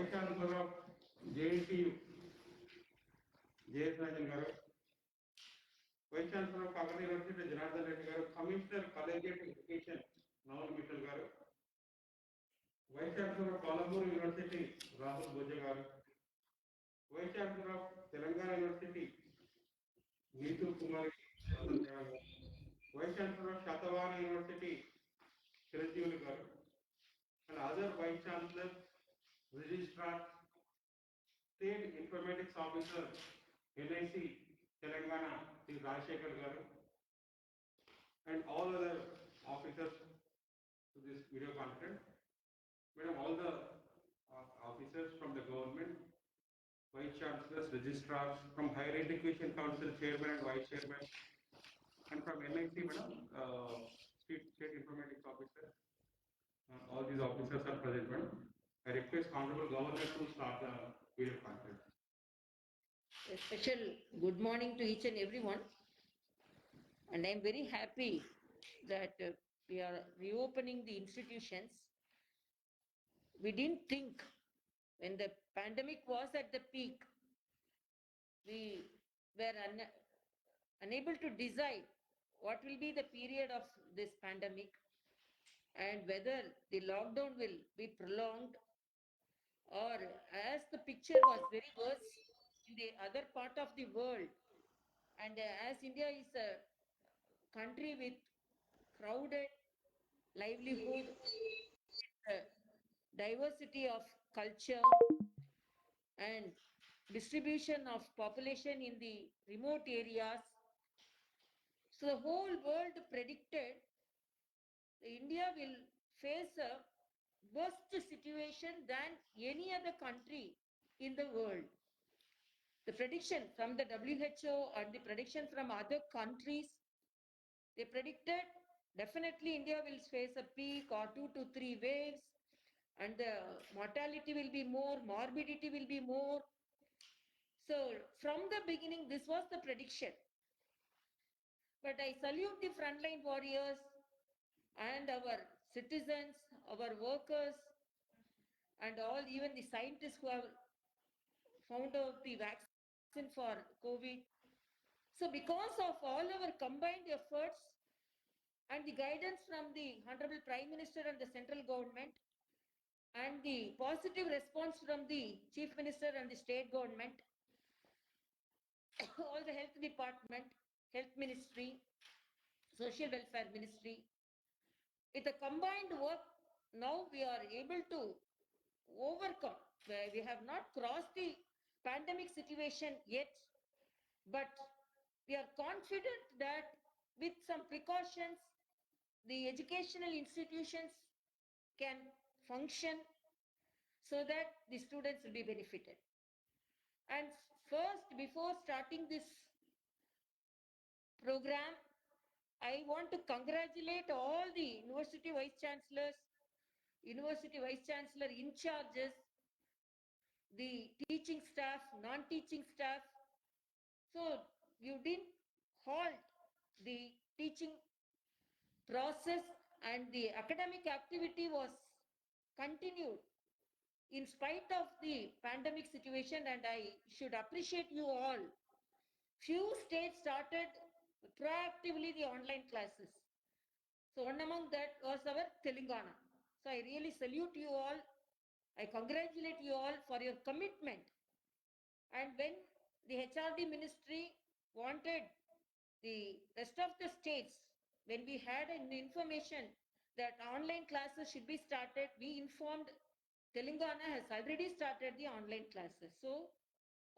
Vice Chancellor of JNTU, J.S. Rajan garu, Vice Chancellor of Kakati University, Janardhan Reddy garu, Commissioner Collegiate Education, Naval Mittal garu, Vice Chancellor of Kolhapur University, Rahul Bhoja garu, Vice Chancellor of Telangana University, Neetu Kumari, Vice Chancellor of Shatavana University, Chiranjeevi garu, and other Vice Chancellors, Registrars, State Informatics Officer, NIC, Telangana, Sri Rajshekhar garu, and all other officers to this video conference. Madam, all the officers from the government, Vice Chancellors, Registrars, from Higher Education Council Chairman and Vice Chairman, and from NIC, Madam, State Informatics Officer, all these officers are present, Madam. I request Honorable Governor to start the video conference. A special good morning to each and everyone. And I'm very happy that we are reopening the institutions. We didn't think when the pandemic was at the peak, we were unable to decide what will be the period of this pandemic and whether the lockdown will be prolonged, or as the picture was very worse in the other part of the world. And as India is a country with crowded livelihood, diversity of culture, and distribution of population in the remote areas. So the whole world predicted India will face a worse situation than any other country in the world. The prediction from the WHO and the prediction from other countries, they predicted definitely India will face a peak or 2 to 3 waves, and the mortality will be more, morbidity will be more. So from the beginning, this was the prediction. But I salute the frontline warriors and our citizens, our workers, and all, even the scientists who have found out the vaccine for COVID. So because of all our combined efforts and the guidance from the Honorable Prime Minister and the central government, and the positive response from the Chief Minister and the state government, all the health department, health ministry, social welfare ministry, with a combined work, now we are able to overcome. We have not crossed the pandemic situation yet, but we are confident that with some precautions, the educational institutions can function so that the students will be benefited. And first, before starting this program, I want to congratulate all the university vice chancellors, university vice chancellor in charges, the teaching staff, non-teaching staff. So you didn't halt the teaching process, and the academic activity was continued in spite of the pandemic situation, and I should appreciate you all. Few states started proactively the online classes. So one among that was our Telangana. So I really salute you all. I congratulate you all for your commitment. And when the HRD ministry wanted the rest of the states, when we had an information that online classes should be started, we informed Telangana has already started the online classes. So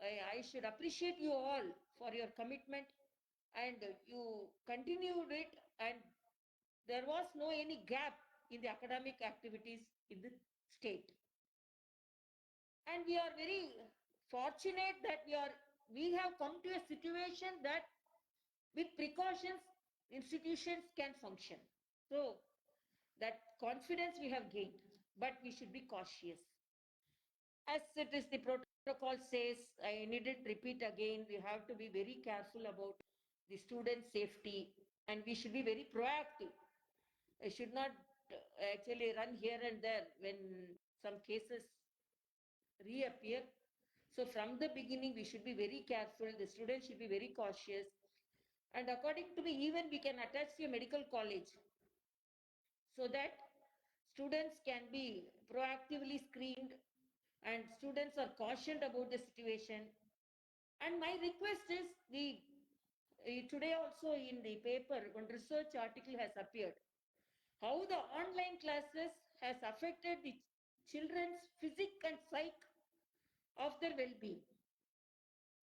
I should appreciate you all for your commitment, and you continued it, and there was no any gap in the academic activities in the state. And we are very fortunate that we have come to a situation that with precautions, institutions can function. So that confidence we have gained, but we should be cautious. As it is the protocol says, I needn't repeat again, we have to be very careful about the student safety, and we should be very proactive. I should not actually run here and there when some cases reappear. So from the beginning, we should be very careful. The students should be very cautious. And according to me, even we can attach to a medical college so that students can be proactively screened and students are cautioned about the situation. And my request is today also in the paper, one research article has appeared how the online classes has affected the children's physique and psyche of their well-being.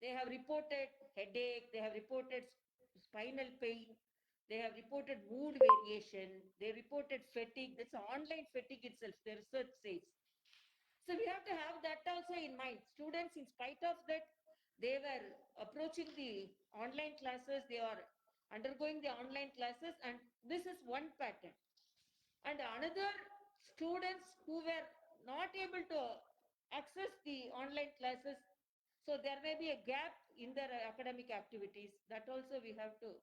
They have reported headache, they have reported spinal pain, they have reported mood variation, they reported fatigue. That's online fatigue itself, the research says. So we have to have that also in mind. Students, in spite of that, they were approaching the online classes, they are undergoing the online classes, and this is one pattern. And another, students who were not able to access the online classes, so there may be a gap in their academic activities. That also we have to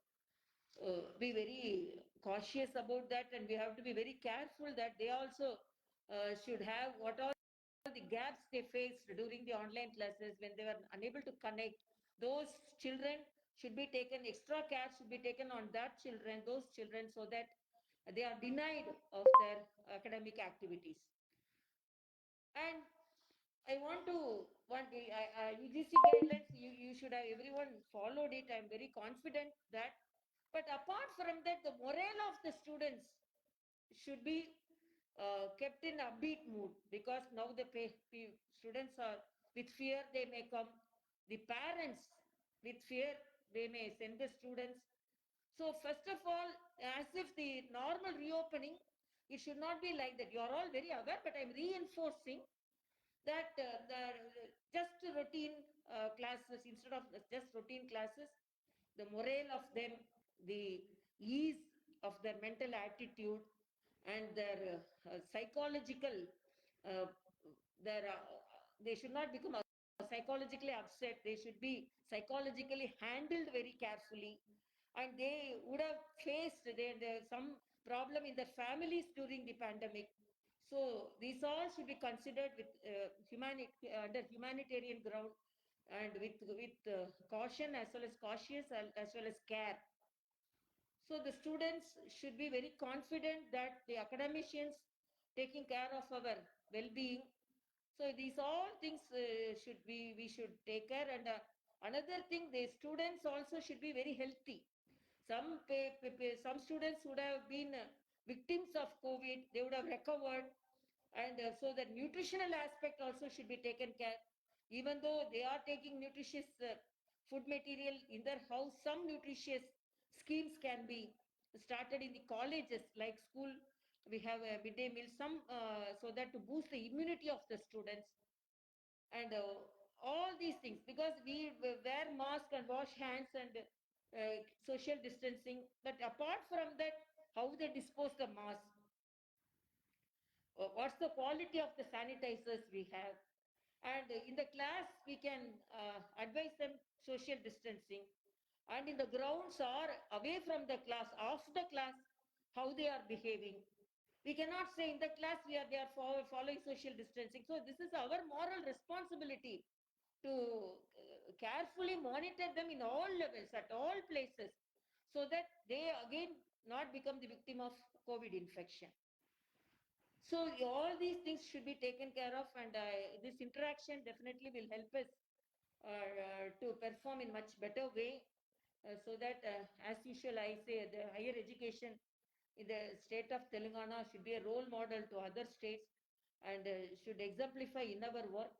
be very cautious about that, and we have to be very careful that they also should have what all the gaps they faced during the online classes when they were unable to connect. Those children should be taken, extra care should be taken on that children, those children, so that they are denied of their academic activities. And I want to UGC guidelines, you should have everyone followed it. I'm very confident that. But apart from that, the morale of the students should be kept in upbeat mood, because now the students are with fear, they may come. The parents with fear, they may send the students. So first of all, as if the normal reopening, it should not be like that. You are all very aware, but I'm reinforcing that the just routine classes, instead of just routine classes, the morale of them, the ease of their mental attitude, and their psychological, uh, they should not become psychologically upset. They should be psychologically handled very carefully, and they would have faced some problem in their families during the pandemic. So these all should be considered with under humanitarian ground, and with caution, as well as cautious, as well as care. So the students should be very confident that the academicians taking care of our well-being. So these all things we should take care. And another thing, the students also should be very healthy. Some students would have been victims of COVID, they would have recovered, and so the nutritional aspect also should be taken care. Even though they are taking nutritious food material in their house, some nutritious schemes can be started in the colleges, like school. We have a midday meal, some so that to boost the immunity of the students, and all these things, because we wear mask and wash hands and social distancing. But apart from that, how they dispose the mask, what's the quality of the sanitizers we have, and in the class we can advise them social distancing, and in the grounds or away from the class, off the class, how they are behaving. We cannot say in the class they are following social distancing. So this is our moral responsibility to carefully monitor them in all levels, at all places, so that they again not become the victim of COVID infection. So all these things should be taken care of, and this interaction definitely will help us to perform in much better way, so that as usual I say the higher education in the state of Telangana should be a role model to other states, and should exemplify in our work.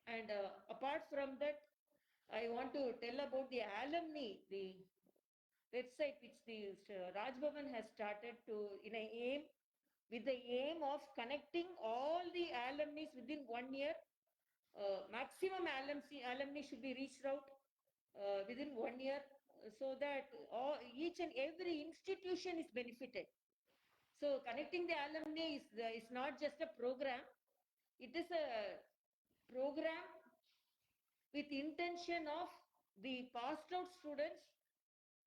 And apart from that, I want to tell about the alumni, the website which the Raj Bhavan has started with the aim of connecting all the alumni within 1 year. Maximum alumni should be reached out within 1 year, so that each and every institution is benefited. So connecting the alumni is not just a program, it is a program with intention of the passed out students,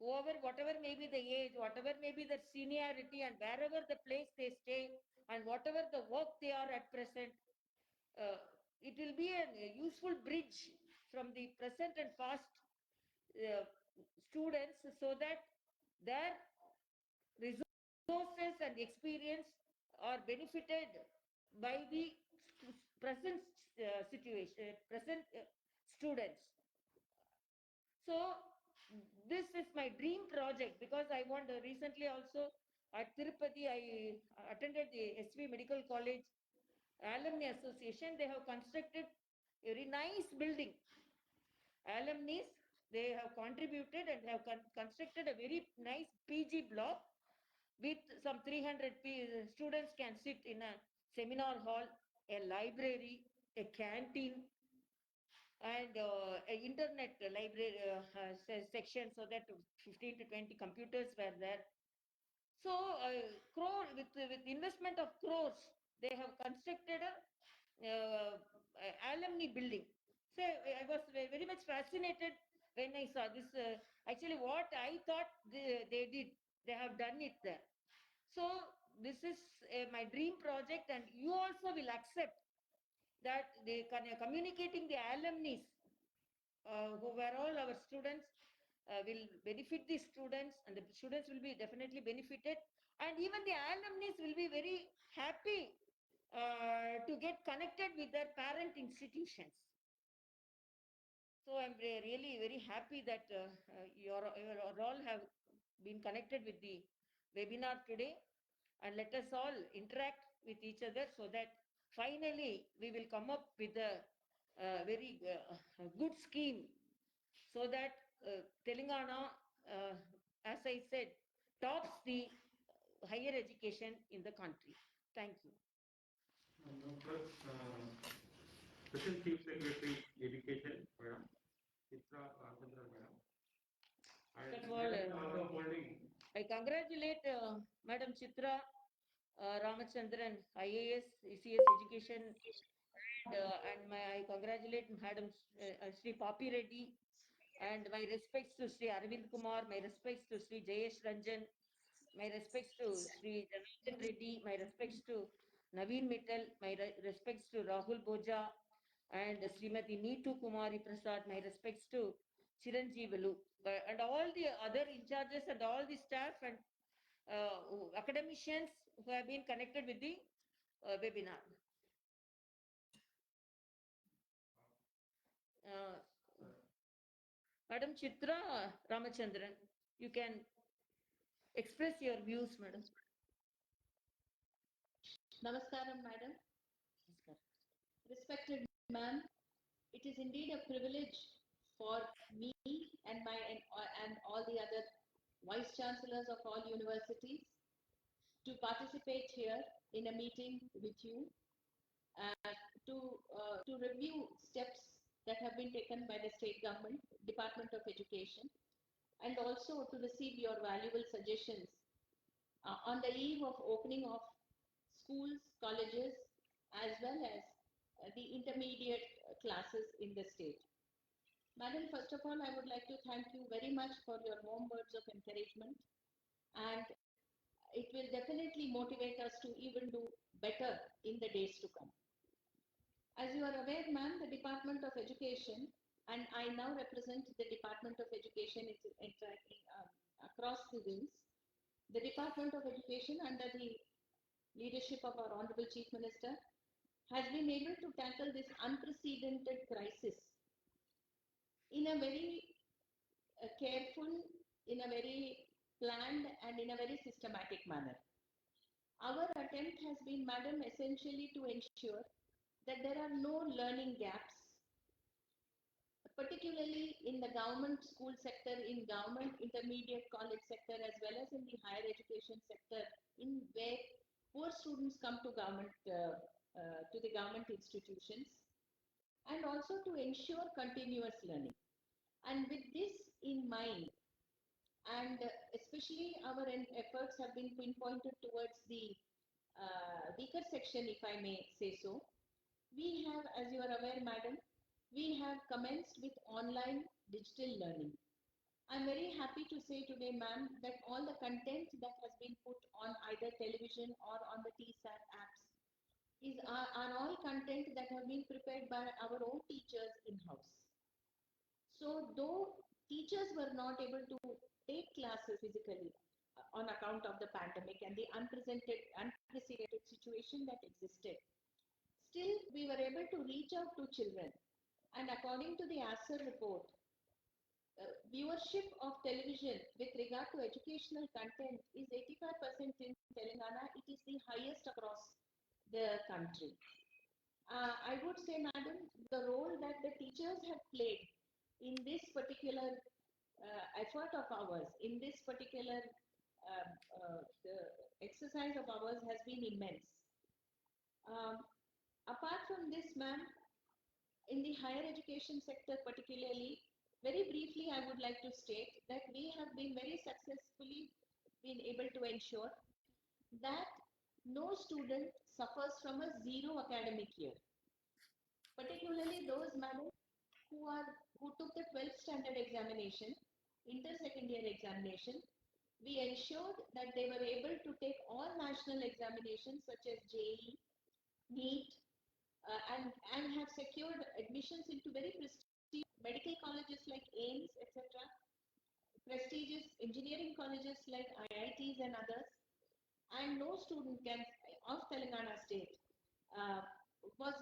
whoever, whatever may be the age, whatever may be the seniority, and wherever the place they stay, and whatever the work they are at present, it will be a useful bridge from the present and past uh, students so that their resources and experience are benefited by the present situation, present students. So this is my dream project because I want recently also at Tirupati, I attended the SV Medical College Alumni Association. They have constructed a very nice building. Alumni, they have contributed and have constructed a very nice PG block with some 300 students can sit in a seminar hall, a library, a canteen, and internet library section so that 15 to 20 computers were there. So crore with investment of crores, they have constructed a alumni building. So I was very much fascinated when I saw this. Actually, what I thought they did, they have done it there. So this is my dream project, and you also will accept that they can communicating the alumni who were all our students will benefit the students, and the students will be definitely benefited, and even the alumni will be very happy to get connected with their parent institutions. So I'm really very happy that you all have been connected with the webinar today, and let us all interact with each other so that finally we will come up with a very good scheme so that Telangana, as I said, tops the higher education in the country. Thank you. Dr. Special Chief Secretary Education, Madam Chitra Ramachandran, Madam. First of all, I congratulate Madam Chitra Ramachandran, IAS, ECS Education, and I congratulate Madam Sri Papi Reddy, and my respects to Sri Arvind Kumar, my respects to Sri Jayesh Ranjan, my respects to Sri Janardhan Reddy, my respects to Naveen Mittal, my respects to Rahul Boja, and Srimati Neetu Kumari Prasad, my respects to Chiranjeevalu, and all the other in charges and all the staff and academicians who have been connected with the webinar. Madam Chitra Ramachandran, you can express your views, madam. Namaskaram, madam. Respected ma'am, it is indeed a privilege for me and all the other vice chancellors of all universities to participate here in a meeting with you to review steps that have been taken by the state government, Department of Education, and also to receive your valuable suggestions on the eve of opening of schools, colleges, as well as the intermediate classes in the state. Madam, first of all, I would like to thank you very much for your warm words of encouragement, and it will definitely motivate us to even do better in the days to come. As you are aware, ma'am, the Department of Education, and I now represent the Department of Education across the wings. The Department of Education, under the leadership of our Honorable Chief Minister, has been able to tackle this unprecedented crisis in a very careful, in a very planned, and in a very systematic manner. Our attempt has been, madam, essentially to ensure that there are no learning gaps, particularly in the government school sector, in government intermediate college sector, as well as in the higher education sector, in where poor students come to the government institutions, and also to ensure continuous learning. And with this in mind, and especially our efforts have been pinpointed towards the weaker section, if I may say so. We have, as you are aware, madam, we have commenced with online digital learning. I'm very happy to say today, ma'am, that all the content that has been put on either television or on the TSAT apps are all content that have been prepared by by our own teachers in-house. So though teachers were not able to take classes physically on account of the pandemic and the unprecedented situation that existed, still we were able to reach out to children. And according to the ASER report, viewership of television with regard to educational content is 85% in Telangana. It is the highest across the country. I would say, madam, the role that the teachers have played in this particular effort of ours, in this particular the exercise of ours has been immense. Apart from this, ma'am, in the higher education sector particularly, very briefly, I would like to state that we have been very successfully been able to ensure that no student suffers from a zero academic year. Particularly those madam who took the 12th standard examination, inter-second-year examination, we ensured that they were able to take all national examinations such as JEE, NEET, and have secured admissions into very prestigious medical colleges like AIIMS, etc., prestigious engineering colleges like IITs and others, and no student can of Telangana state uh, was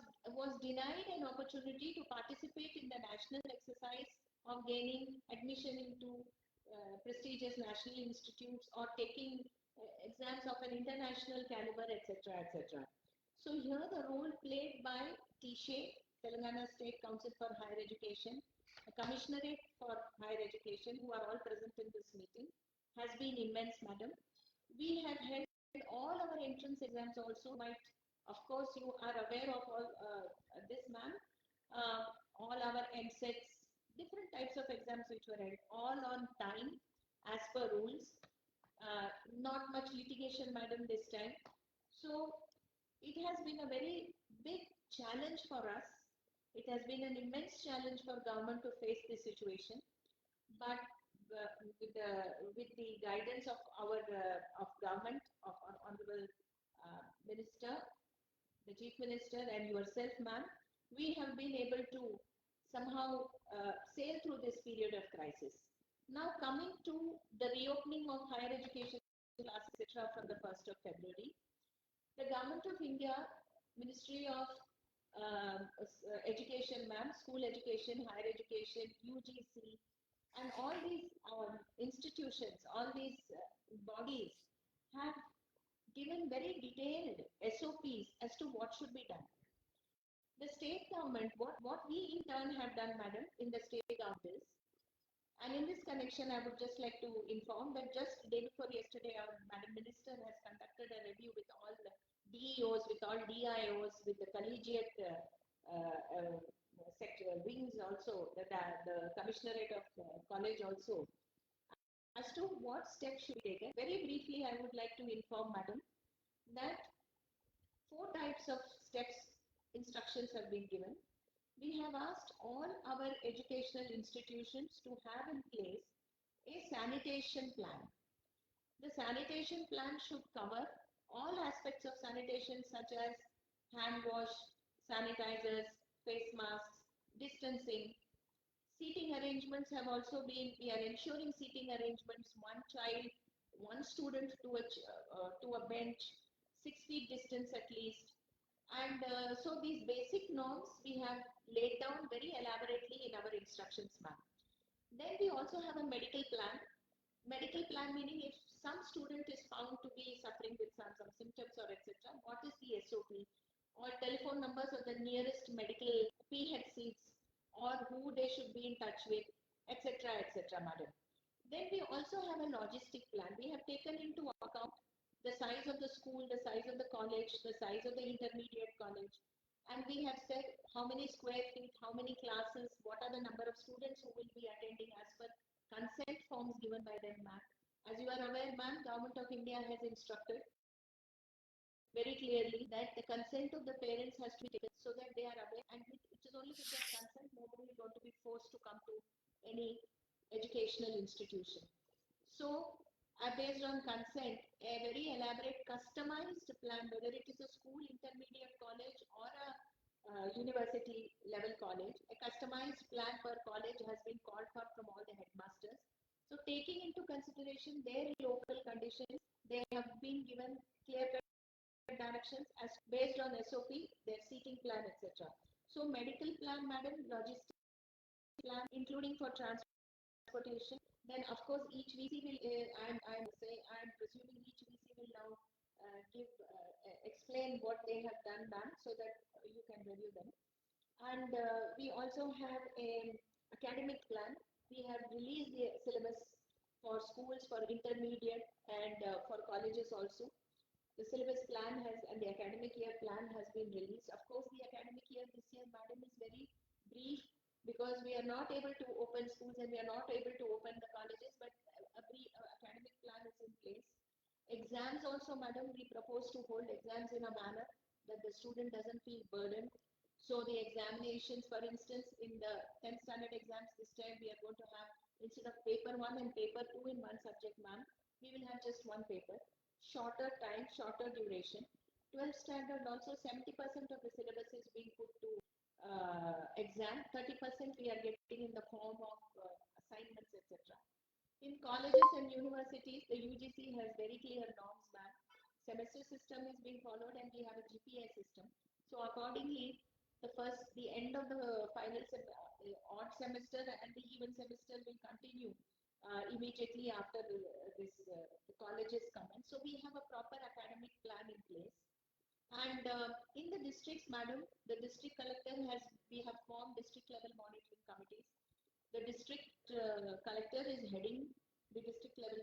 denied an opportunity to participate in the national exercise of gaining admission into prestigious national institutes or taking exams of an international caliber, etc., etc. So here the role played by TSHE, Telangana State Council for Higher Education, the Commissionerate for Higher Education, who are all present in this meeting, has been immense, madam. We have held all our entrance exams also. Might, of course, you are aware of all this, ma'am. All our MSETs, different types of exams which were held, all on time, as per rules. Not much litigation, madam, this time. So it has been a very big challenge for us. It has been an immense challenge for government to face this situation. But with the guidance of our of government, of honorable minister, the chief minister, and yourself, ma'am, we have been able to somehow sail through this period of crisis. Now coming to the reopening of higher education classes, etc., from the 1st of February, the government of India, Ministry of Education, ma'am, school education, higher education, UGC, and all these institutions, all these bodies have given very detailed SOPs as to what should be done. The state government, what we in turn have done, madam, in the state government is, and in this connection, I would just like to inform that just the day before yesterday, our Madam Minister has conducted a review with all the DEOs, with all DIOs, with the collegiate sector wings also, the Commissionerate of College also, as to what steps should be taken. Very briefly, I would like to inform, madam, that 4 types of steps instructions have been given. We have asked all our educational institutions to have in place a sanitation plan. The sanitation plan should cover all aspects of sanitation such as hand wash, sanitizers, face masks, distancing. Seating arrangements have also been, we are ensuring seating arrangements, one child, one student to a bench, 6 feet distance at least. And so these basic norms we have laid down very elaborately in our instructions, ma'am. Then we also have a medical plan. Medical plan meaning if some student is found to be suffering with some symptoms or etc., what is the SOP? Or telephone numbers of the nearest medical PHED seats, or who they should be in touch with, etc., etc., madam. Then we also have a logistic plan. We have taken into account the size of the school, the size of the college, the size of the intermediate college. And we have said how many square feet, how many classes, what are the number of students who will be attending as per consent forms given by them, ma'am. As you are aware, ma'am, Government of India has instructed very clearly that the consent of the parents has to be taken so that they are aware, and it is only with their consent nobody is going to be forced to come to any educational institution. So based on consent, a very elaborate customized plan, whether it is a school, intermediate college, or a university level college. A customized plan per college has been called for from all the headmasters. So taking into consideration their local conditions, they have been given clear directions as based on SOP, their seating plan, etc. So medical plan, madam, logistics plan, including for transportation. Then of course each VC will, I'm presuming each VC will now explain what they have done, ma'am, so that you can review them. And we also have an academic plan. We have released the syllabus for schools, for intermediate, and for colleges also. The syllabus plan has and the academic year plan has been released. Of course, the academic year this year, madam, is very brief because we are not able to open schools and we are not able to open the colleges, but a brief academic plan is in place. Exams also, madam, we propose to hold exams in a manner that the student doesn't feel burdened. So the examinations, for instance, in the 10th standard exams this time, we are going to have, instead of paper 1 and paper 2 in one subject, ma'am, we will have just one paper. Shorter time, shorter duration. 12th standard also 70% of the syllabus is being put to exam. 30% we are getting in the form of assignments, etc. In colleges and universities, the UGC has very clear norms, ma'am. Semester system is being followed and we have a GPA system. So accordingly, the end of the final odd semester and the even semester will continue immediately after the colleges commence. So we have a proper academic plan in place. And in the districts, madam, the district collector we have formed district level monitoring committees. The district collector is heading the district level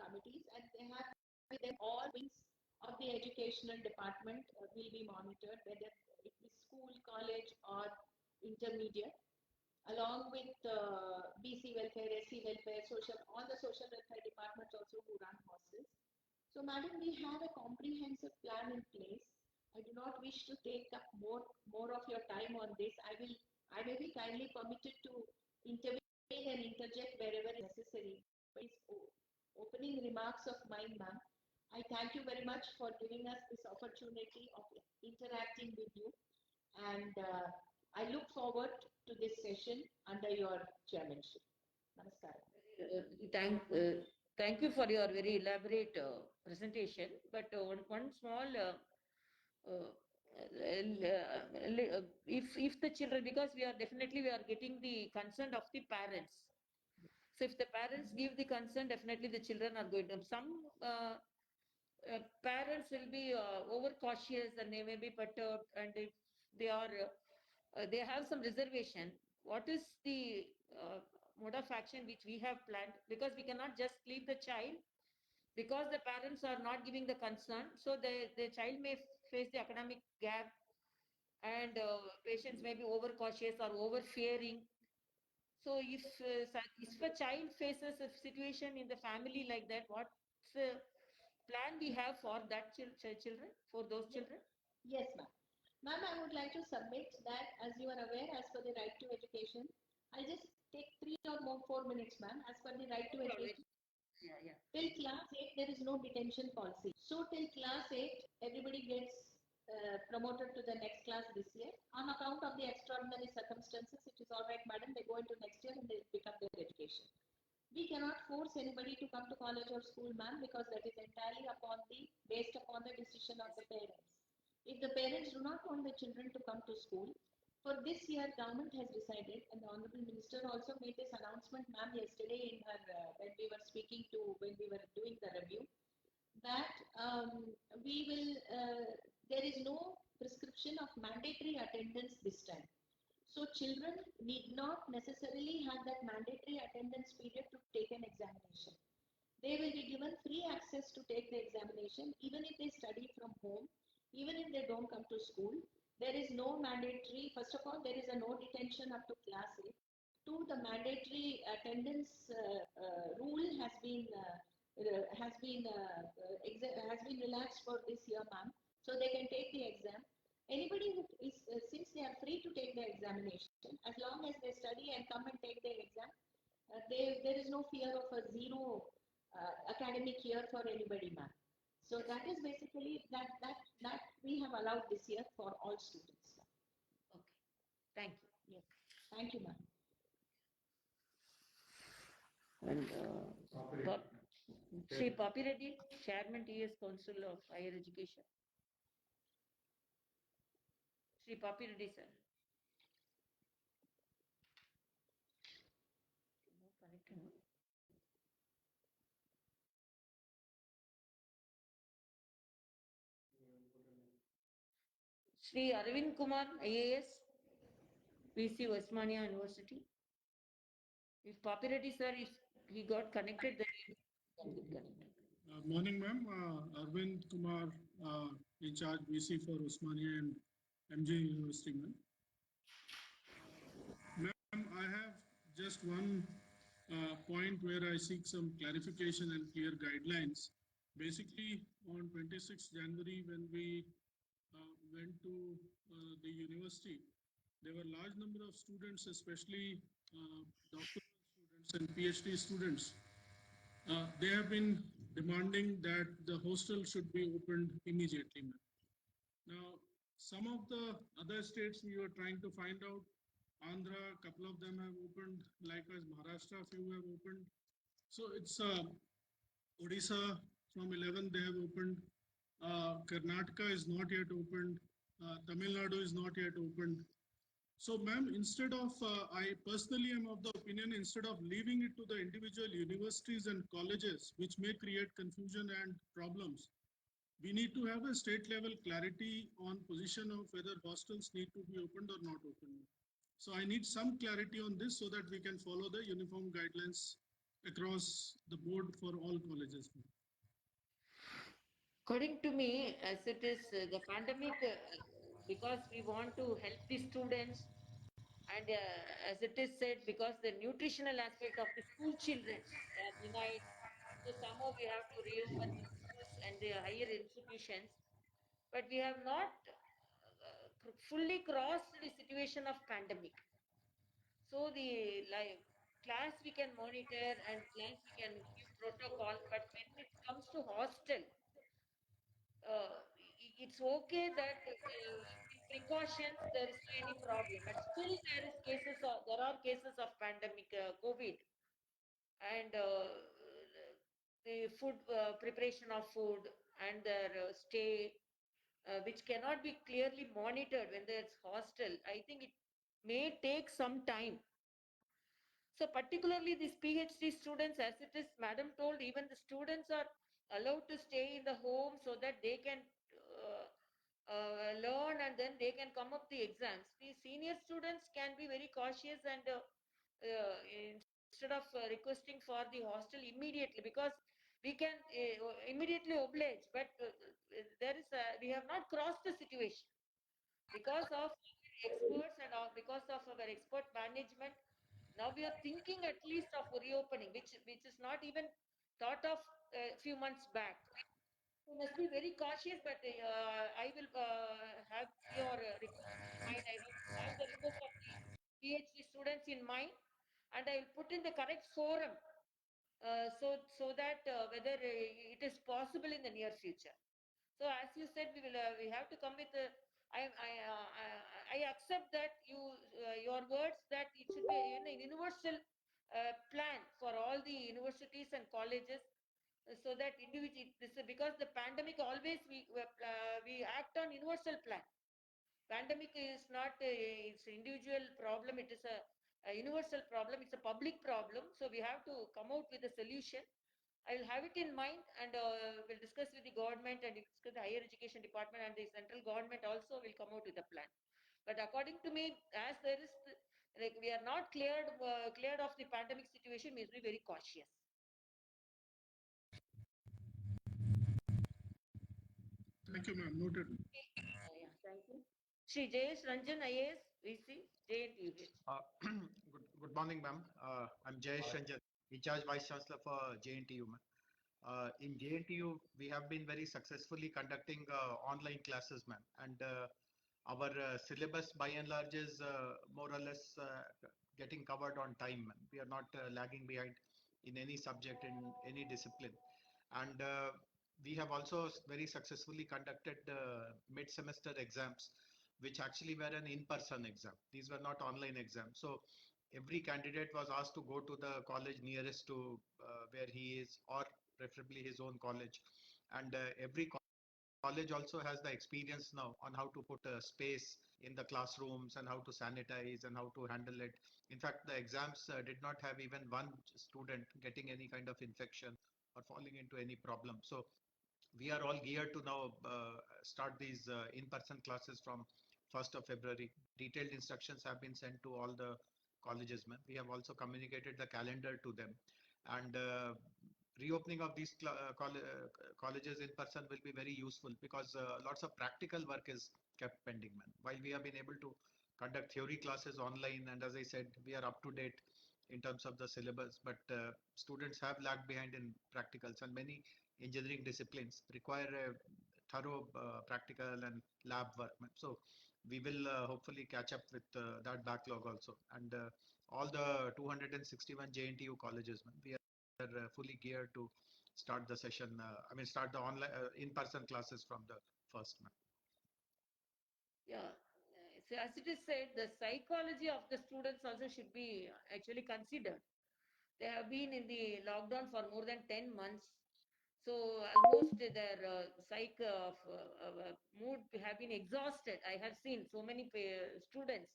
committees, and they have with them all wings of the educational department will be monitored, whether it is school, college, or intermediate, along with BC welfare, SC welfare, all the social welfare departments also who run hostels. So, madam, we have a comprehensive plan in place. I do not wish to take up more of your time on this. I may be kindly permitted to intervene and interject wherever necessary. But opening remarks of mine, ma'am. I thank you very much for giving us this opportunity of interacting with you, and I look forward to this session under your chairmanship. Namaskar. Thank you for your very elaborate presentation. But one small, if the children, because we are getting the consent of the parents. So if the parents give the consent, definitely the children are going to. Some parents will be overcautious and they may be perturbed, and if they are they have some reservation. What is the mode of action which we have planned? Because we cannot just leave the child because the parents are not giving the consent. So the child may face the academic gap, and patients may be overcautious or over fearing. So if a child faces a situation in the family like that, what's the plan we have for that children, for those children? Yes, ma'am. Ma'am, I would like to submit that, as you are aware, as per the right to education, I'll just take 3 or more 4 minutes, ma'am. As per the right to education, Yeah. till class 8, there is no detention policy. So till class 8, everybody gets promoted to the next class this year. On account of the extraordinary circumstances, it is all right, madam, they go into next year and they pick up their education. We cannot force anybody to come to college or school, ma'am, because that is entirely based upon the decision of the parents. If the parents do not want the children to come to school, for this year, government has decided, and the Honorable Minister also made this announcement, ma'am, yesterday in her, when we were doing the review, that there is no prescription of mandatory attendance this time. So children need not necessarily have that mandatory attendance period to take an examination. They will be given free access to take the examination, even if they study from home, even if they don't come to school. There is no mandatory, first of all, there is a no detention up to class 8. Two, the mandatory attendance rule has been relaxed for this year, ma'am. So they can take the exam. Anybody who is, since they are free to take the examination, as long as they study and come and take the exam, there is no fear of a zero academic year for anybody, ma'am. So that is basically that we have allowed this year for all students. Thank you, ma'am. And Sri Papi Reddy, Chairman TS Council of Higher Education. Sri Papi Reddy, sir. No connecting, no? Sri Arvind Kumar, IAS, VC Osmania University. If Papi Reddy, sir, if he got connected, then he can get connected. Morning, ma'am. Arvind Kumar, in charge VC for Osmania and MJ University, ma'am. Ma'am, I have just one point where I seek some clarification and clear guidelines. Basically, on 26th January, when we went to the university, there were large number of students, especially doctoral students and PhD students. They have been demanding that the hostel should be opened immediately, ma'am. Now, some of the other states we were trying to find out, Andhra, a couple of them have opened, likewise Maharashtra, few have opened. So it's Odisha from 11 they have opened. Karnataka is not yet opened. Tamil Nadu is not yet opened. So, ma'am, instead of, I personally am of the opinion, instead of leaving it to the individual universities and colleges, which may create confusion and problems, we need to have a state level clarity on position of whether hostels need to be opened or not opened. So I need some clarity on this so that we can follow the uniform guidelines across the board for all colleges. According to me, as it is the pandemic, because we want to help the students, and as it is said, because the nutritional aspect of the school children are denied, so somehow we have to reopen the schools and the higher institutions. But we have not fully crossed the situation of pandemic. So the class we can monitor and class we can give protocol, but when it comes to hostel, it's okay that with precautions there is no any problem, but still there are cases of pandemic COVID, and the food preparation of food and their stay, which cannot be clearly monitored when there's hostel. I think it may take some time. So particularly these PhD students, as it is Madam told, even the students are allowed to stay in the home so that they can learn and then they can come up the exams. The senior students can be very cautious and instead of requesting for the hostel immediately, because we can immediately oblige, but we have not crossed the situation because of experts and because of our expert management. Now we are thinking at least of reopening, which is not even thought of a few months back. We must be very cautious, but I will have your request in mind. I will have the request of the PhD students in mind, and I will put in the correct forum, so that whether it is possible in the near future. So as you said, we have to come with I accept that your words that it should be a universal plan for all the universities and colleges, so that because the pandemic always we act on universal plan. Pandemic is not it's individual problem, it is a universal problem, it's a public problem, so we have to come out with a solution. I will have it in mind, and we'll discuss with the government and discuss the higher education department, and the central government also will come out with a plan. But according to me, as there is like we are not cleared of the pandemic situation, we must be very cautious. Thank you, ma'am. Noted. Yeah, thank you. Shri Jayesh Ranjan, IAS, VC, JNTU. Good morning, ma'am. I'm Jayesh Ranjan, in charge Vice Chancellor for JNTU. In JNTU, we have been very successfully conducting online classes, ma'am. And our syllabus by and large is more or less getting covered on time. Ma'am. We are not lagging behind in any subject, in any discipline. And we have also very successfully conducted mid-semester exams which actually were an in-person exam. These were not online exams. So every candidate was asked to go to the college nearest to where he is, or preferably his own college. And every college also has the experience now on how to put a space in the classrooms and how to sanitize and how to handle it. In fact, the exams did not have even one student getting any kind of infection or falling into any problem. So we are all geared to now start these in-person classes from 1st of February. Detailed instructions have been sent to all the colleges. We have also communicated the calendar to them, and reopening of these colleges in person will be very useful because lots of practical work is kept pending. While we have been able to conduct theory classes online, and as I said, we are up to date in terms of the syllabus, but students have lagged behind in practicals, and many engineering disciplines require a thorough practical and lab work. So we will hopefully catch up with that backlog also. And all the 261 JNTU colleges, we are fully geared to start the session. Start the online in-person classes from the first. Yeah. So as it is said, the psychology of the students also should be actually considered. They have been in the lockdown for more than 10 months. So almost their mood have been exhausted. I have seen so many students.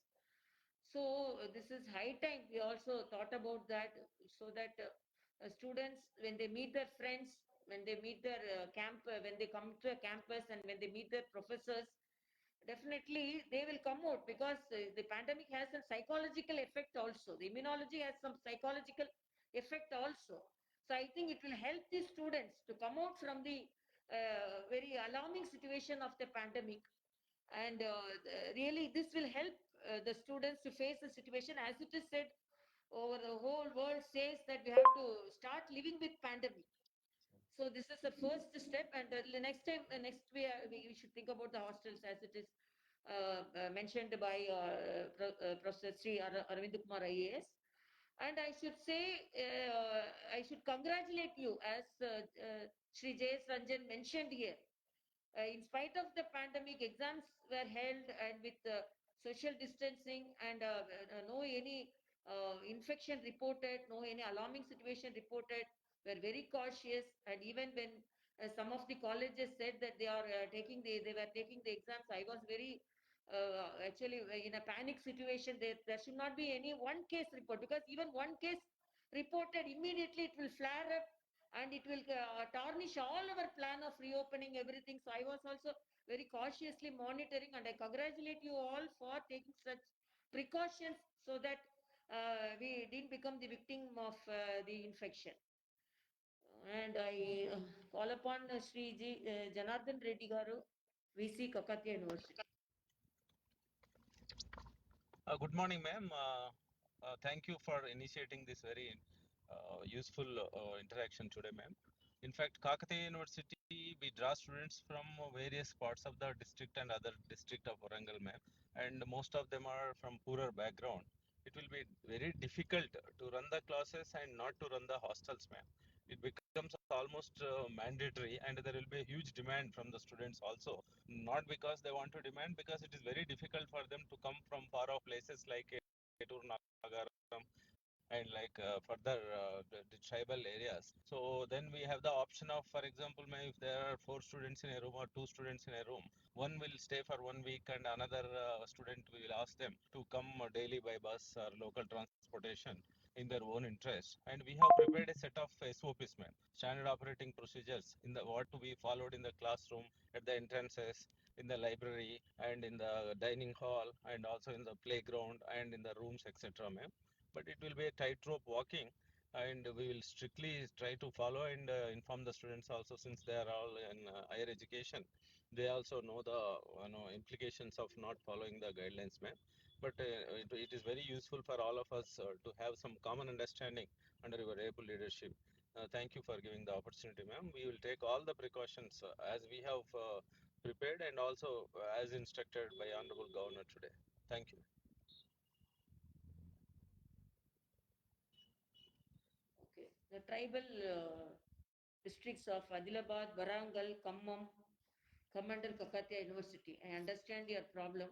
So this is high time. We also thought about that so that students, when they meet their friends, when they meet their when they come to a campus and when they meet their professors, definitely they will come out because the pandemic has a psychological effect also. The immunology has some psychological effect also. So I think it will help the students to come out from the very alarming situation of the pandemic. And really, this will help the students to face the situation. As it is said, over the whole world says that we have to start living with pandemic. So this is the first step, and the next time, next we should think about the hostels as it is mentioned by Professor Sri Arvind Kumar IAS. And I should say, I should congratulate you as Sri J.S. Ranjan mentioned here. In spite of the pandemic, exams were held and with social distancing and no any infection reported, no any alarming situation reported. Were very cautious, and even when some of the colleges said that they are they were taking the exams, I was very actually in a panic situation. There should not be any one case report, because even one case reported immediately it will flare up and it will tarnish all our plan of reopening everything. So I was also very cautiously monitoring, and I congratulate you all for taking such precautions so that we didn't become the victim of the infection. And I call upon Sri G. Janardhan Reddy Garu, VC Kakatiya University. Good morning, ma'am. Thank you for initiating this very useful interaction today, ma'am. In fact, Kakatiya University, we draw students from various parts of the district and other district of Warangal, ma'am, and most of them are from poorer background. It will be very difficult to run the classes and not to run the hostels, ma'am. It becomes almost mandatory, and there will be a huge demand from the students also. Not because they want to demand, because it is very difficult for them to come from far off places like Etur, Nagaram, and like further the tribal areas. So then we have the option of, for example, if there are 4 students in a room or 2 students in a room, one will stay for 1 week and another student will ask them to come daily by bus or local transportation in their own interest. And we have prepared a set of SOPs, ma'am, standard operating procedures, in the what to be followed in the classroom, at the entrances, in the library, and in the dining hall, and also in the playground and in the rooms, etc., ma'am. But it will be a tightrope walking, and we will strictly try to follow and inform the students also, since they are all in higher education. They also know the implications of not following the guidelines, ma'am. But it is very useful for all of us to have some common understanding under your able leadership. Thank you for giving the opportunity, ma'am. We will take all the precautions as we have prepared, and also as instructed by Honorable Governor today. Thank you. Okay. The tribal districts of Adilabad, Warangal, Khammam come under Kakatiya University. I understand your problem.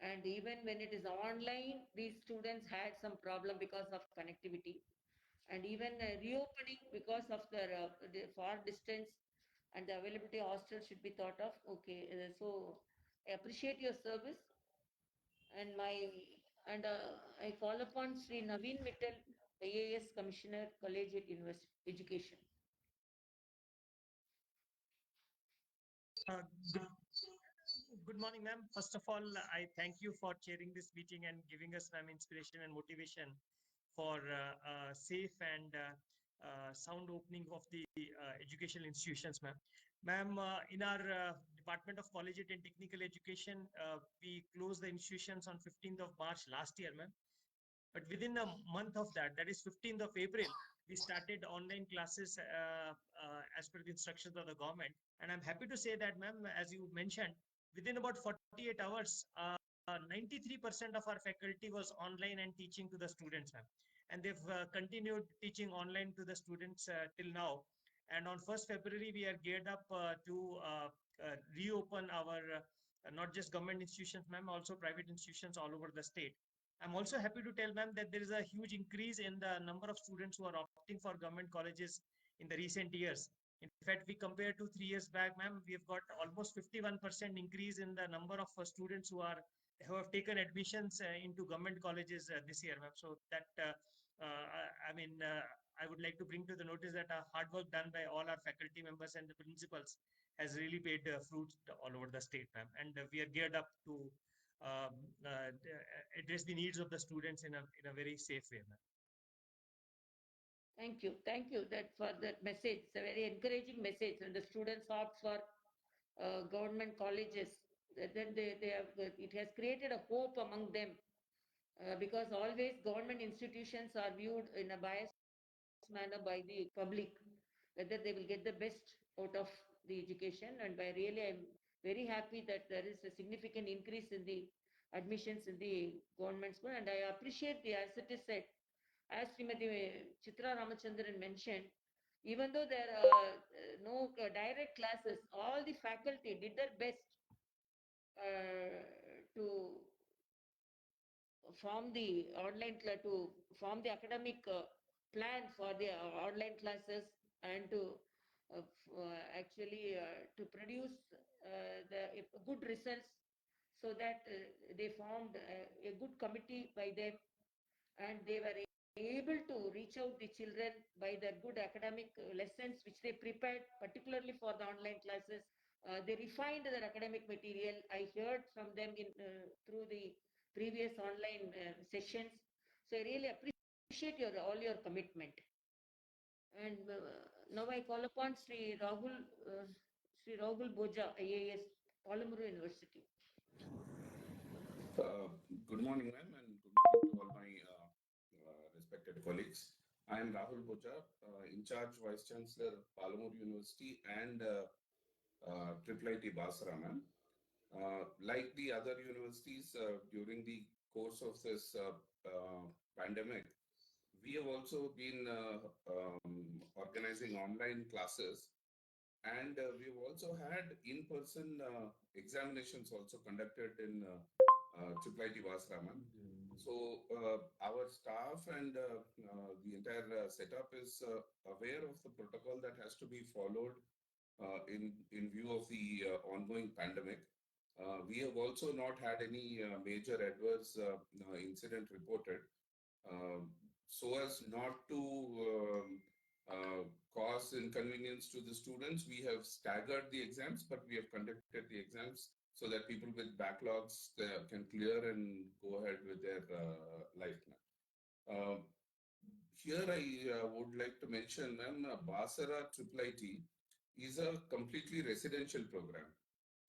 And even when it is online, these students had some problem because of connectivity. And even reopening because of the far distance and the availability of hostel should be thought of. Okay, so I appreciate your service and I call upon Sri Naveen Mittal, IAS Commissioner, Collegiate University Education. Uh, Good good morning, ma'am. First of all, I thank you for chairing this meeting and giving us, ma'am, inspiration and motivation for safe and sound opening of the educational institutions, ma'am. Ma'am, in our Department of Collegiate and Technical Education, we closed the institutions on 15th of March last year, ma'am. But within a month of that, that is 15th of April, we started online classes as per the instructions of the government. And I'm happy to say that, ma'am, as you mentioned, within about 48 hours, 93% of our faculty was online and teaching to the students, ma'am. And they've continued teaching online to the students till now. And on 1st February, we are geared up to reopen our not just government institutions, ma'am, also private institutions all over the state. I'm also happy to tell, ma'am, that there is a huge increase in the number of students who are opting for government colleges in the recent years. In fact, we compare to 3 years back, ma'am, we have got almost 51% increase in the number of students who have taken admissions into government colleges this year, ma'am. So that I would like to bring to the notice that hard work done by all our faculty members and the principals has really paid fruit all over the state, ma'am. And we are geared up to address the needs of the students in a very safe way, ma'am. Thank you that for that message. It's a very encouraging message. When the students opt for government colleges, then they have, it has created a hope among them because always government institutions are viewed in a biased manner by the public, whether they will get the best out of the education. And by really, I'm very happy that there is a significant increase in the admissions in the government school. And I appreciate the, as it is said, as Srimati Chitra Ramachandran mentioned, even though there are no direct classes, all the faculty did their best to form the form the academic plan for the online classes and to actually to produce the good results, so that they formed a good committee by them, and they were able to reach out the children by their good academic lessons which they prepared particularly for the online classes. They refined their academic material. I heard from them in through the previous online sessions. So I really appreciate all your commitment. And now I call upon Sri Rahul Boja, IAS, Palamuru University. Good morning, ma'am, and good morning to all my respected colleagues. I am Rahul Boja, in charge Vice Chancellor, Palamur University and IIIT Basra, ma'am. Like the other universities, during the course of this pandemic, we have also been organizing online classes, and we've also had in-person examinations also conducted in IIIT Basra, ma'am. So our staff and the entire setup is aware of the protocol that has to be followed in view of the ongoing pandemic. We have also not had any major adverse incident reported, so as not to cause inconvenience to the students. We have staggered the exams, but we have conducted the exams so that people with backlogs can clear and go ahead with their life. Here I would like to mention, ma'am, Basra IIIT is a completely residential program.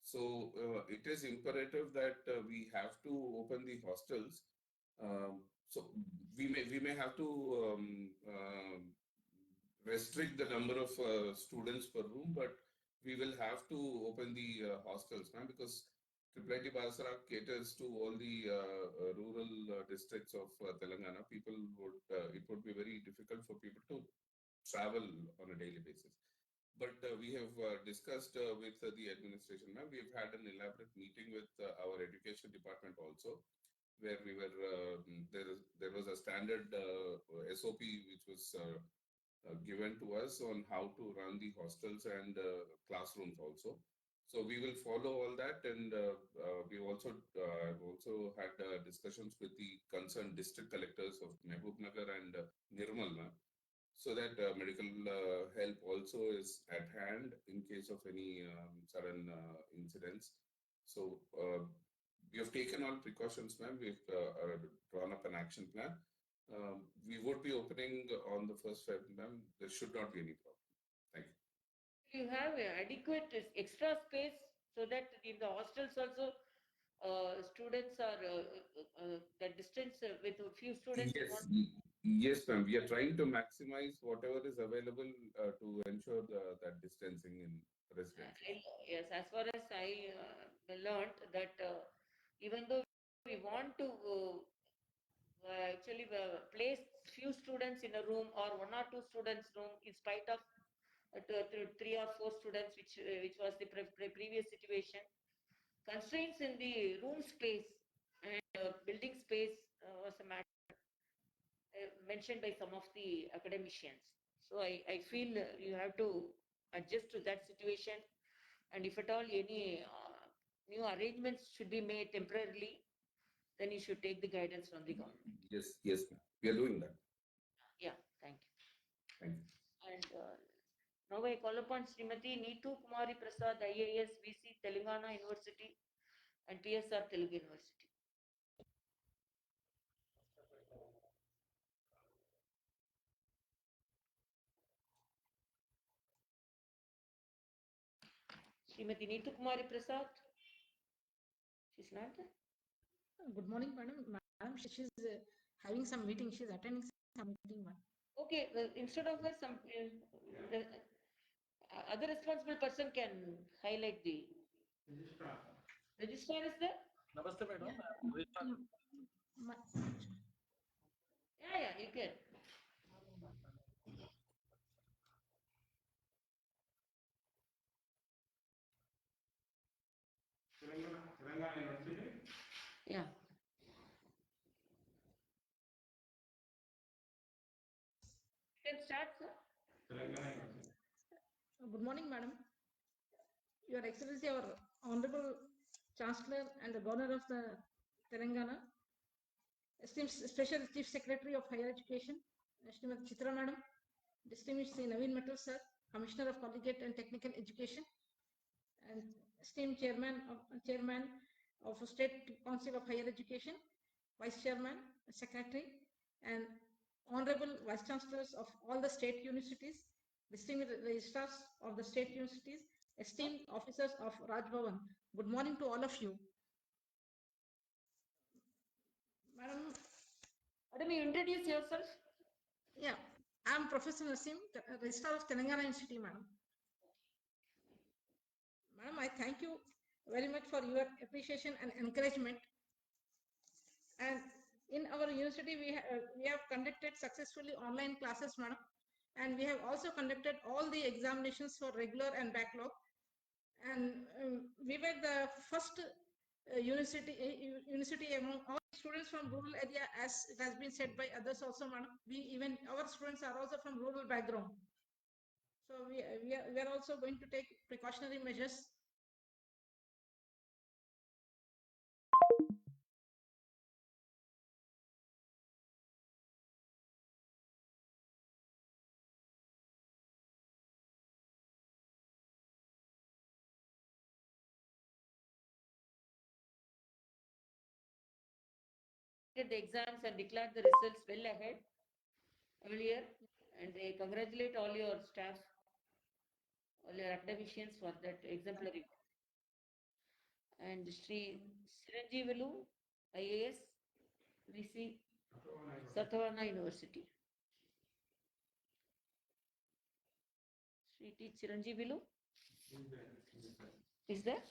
So it is imperative that we have to open the hostels. So we may have to restrict the number of students per room, but we will have to open the hostels, ma'am, because IIIT Basra caters to all the rural districts of Telangana. People would it would be very difficult for people to travel on a daily basis. But we have discussed with the administration. Ma'am, we've had an elaborate meeting with our education department also, where we were there was a standard SOP which was given to us on how to run the hostels and classrooms also. So we will follow all that, and we also had discussions with the concerned district collectors of Mehboob-Nagar and Nirmal, ma'am, so that medical help also is at hand in case of any sudden incidents. So we have taken all precautions, ma'am. We've drawn up an action plan. We would be opening on the 1st February, ma'am. There should not be any problem. Thank you. You have adequate extra space so that in the hostels also students are the distance with a few students. Yes, yes, ma'am. We are trying to maximize whatever is available to ensure that distancing in residential. Yes, as far as I learned that even though we want to actually place few students in a room or 1 or 2 students room in spite of 3 or 4 students, which was the previous situation, constraints in the room space and building space was a matter mentioned by some of the academicians. So I feel you have to adjust to that situation, and if at all any new arrangements should be made temporarily, then you should take the guidance from the government. Yes, yes, ma'am. We are doing that. Yeah, thank you. Thank you. And now I call upon Srimati Neetu Kumari Prasad, IAS, VC, Telangana University and PSR Telugu University. Srimati Neetu Kumari Prasad. She's not there. Good morning, madam. Madam, she's having some meeting. She's attending some meeting, madam. Okay, instead of her, some the other responsible person can highlight the Registrar. registrar is there? Namaste, madam. Yeah, you can. Telangana University. Yeah. You can start, sir. Telangana University. Good morning, madam. Your Excellency, our Honorable Chancellor and the Governor of the Telangana, esteemed Special Chief Secretary of Higher Education, Srimati Chitra madam, distinguished Sri Naveen Mittal sir, Commissioner of Collegiate and Technical Education, and esteemed Chairman of State Council of Higher Education, Vice Chairman, Secretary, and Honorable Vice Chancellors of all the state universities, distinguished registrars of the state universities, esteemed officers of Raj Bhavan. Good morning to all of you. Madam, Madam, you introduce yourself. yeah, I am Professor Nasim, Registrar of Telangana University, madam. Madam, I thank you very much for your appreciation and encouragement. And in our university, we have conducted successfully online classes, madam. And we have also conducted all the examinations for regular and backlog. And we were the first university among all students from rural area, as it has been said by others also, madam. Our students are also from rural background. So we are also going to take precautionary measures. The exams and declared the results well ahead earlier, and they congratulate all your staff, all your academicians for that exemplary. And Sri Chiranjeevalu, IAS, VC, Sathavahana University. Sri T. Chiranjeevalu is there?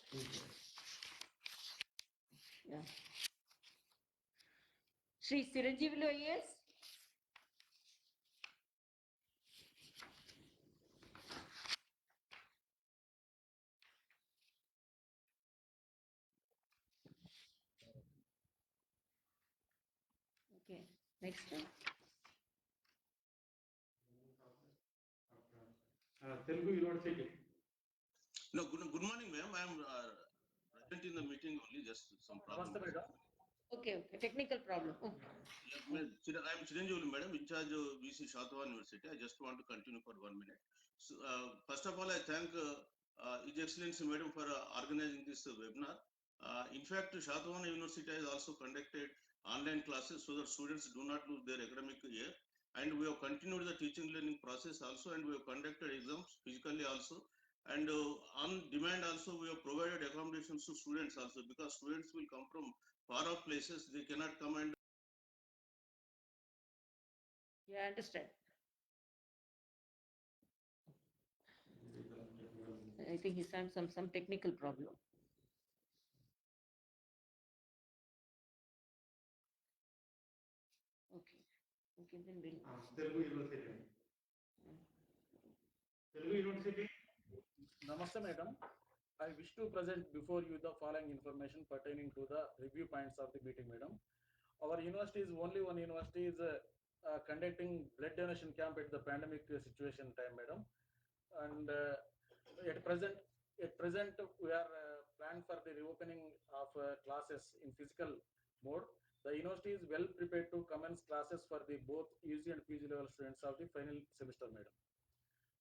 Yeah. Sri Chiranjeevalu, IAS. Okay, next one. Telugu University. No, good morning, ma'am. I am present in the meeting only, just some problem. Okay, technical problem. Okay. I am Chiranjeevi, madam, in charge of VC Shatwan University. I just want to continue for 1 minute. So, first of all, I thank His Excellency, madam, for organizing this webinar. In fact, Shatwan University has also conducted online classes so that students do not lose their academic year. And we have continued the teaching learning process also, and we have conducted exams physically also. And on demand also, we have provided accommodations to students also, because students will come from far off places. They cannot come and Yeah, I understand. I think he's having some technical problem. Okay. Okay, then we'll. Telugu University. Telugu University. Namaste, madam. I wish to present before you the following information pertaining to the review points of the meeting, madam. Our university is only one university is conducting blood donation camp at the pandemic situation time, madam. And at present we are planned for the reopening of classes in physical mode. The university is well prepared to commence classes for the both UG and PG level students of the final semester, madam.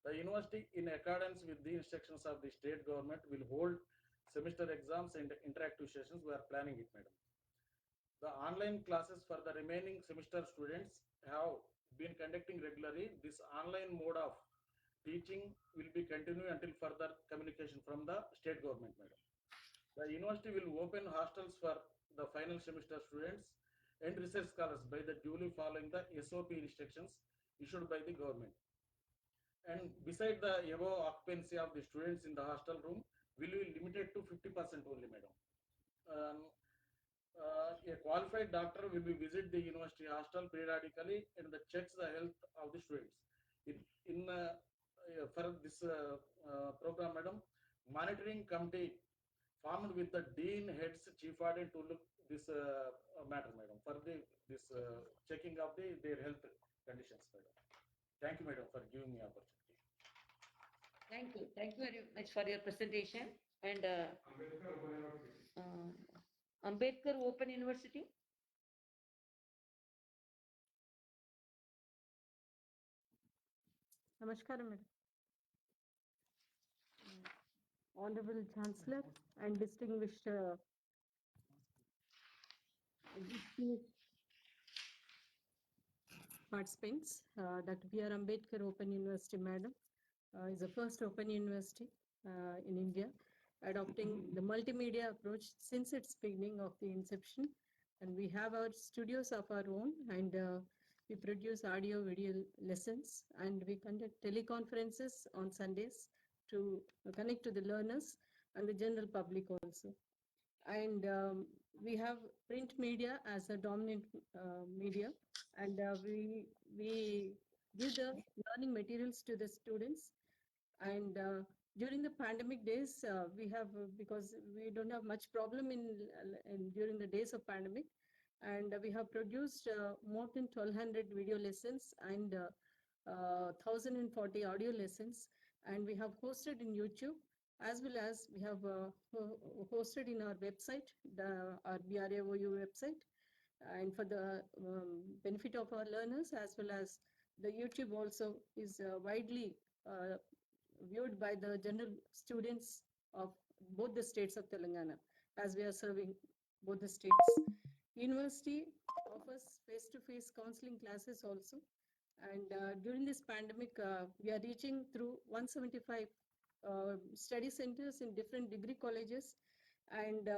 The university, in accordance with the instructions of the state government, will hold semester exams and interactive sessions. We are planning it, madam. The online classes for the remaining semester students have been conducting regularly. This online mode of teaching will be continued until further communication from the state government, madam. The university will open hostels for the final semester students and research scholars by the duly following the SOP restrictions issued by the government. And beside the above occupancy of the students in the hostel room will be limited to 50% only, madam. A qualified doctor will be visit the university hostel periodically and checks the health of the students. For this program, madam, monitoring committee formed with the dean, heads, chief warden to look this matter, madam, for this checking of their health conditions, madam. Thank you, madam, for giving me opportunity. Thank you very much for your presentation. And Ambedkar Open University. Namaskaram, madam. Honorable Chancellor and distinguished participants, Dr. B.R. Ambedkar Open University, madam, is the first open university in India, adopting the multimedia approach since its beginning of the inception. And we have our studios of our own, and we produce audio video lessons, and we conduct teleconferences on Sundays to connect to the learners and the general public also. And we have print media as a dominant media, and we give the learning materials to the students. And during the pandemic days, we have, because we don't have much problem in during the days of pandemic, and we have produced more than 1,200 video lessons and 1,040 audio lessons, and we have hosted in YouTube, as well as we have hosted in our website, our BRAOU website, and for the benefit of our learners, as well as the YouTube also is widely viewed by the general students of both the states of Telangana, as we are serving both the states. University offers face-to-face counseling classes also. And during this pandemic, we are reaching through 175 study centers in different degree colleges. And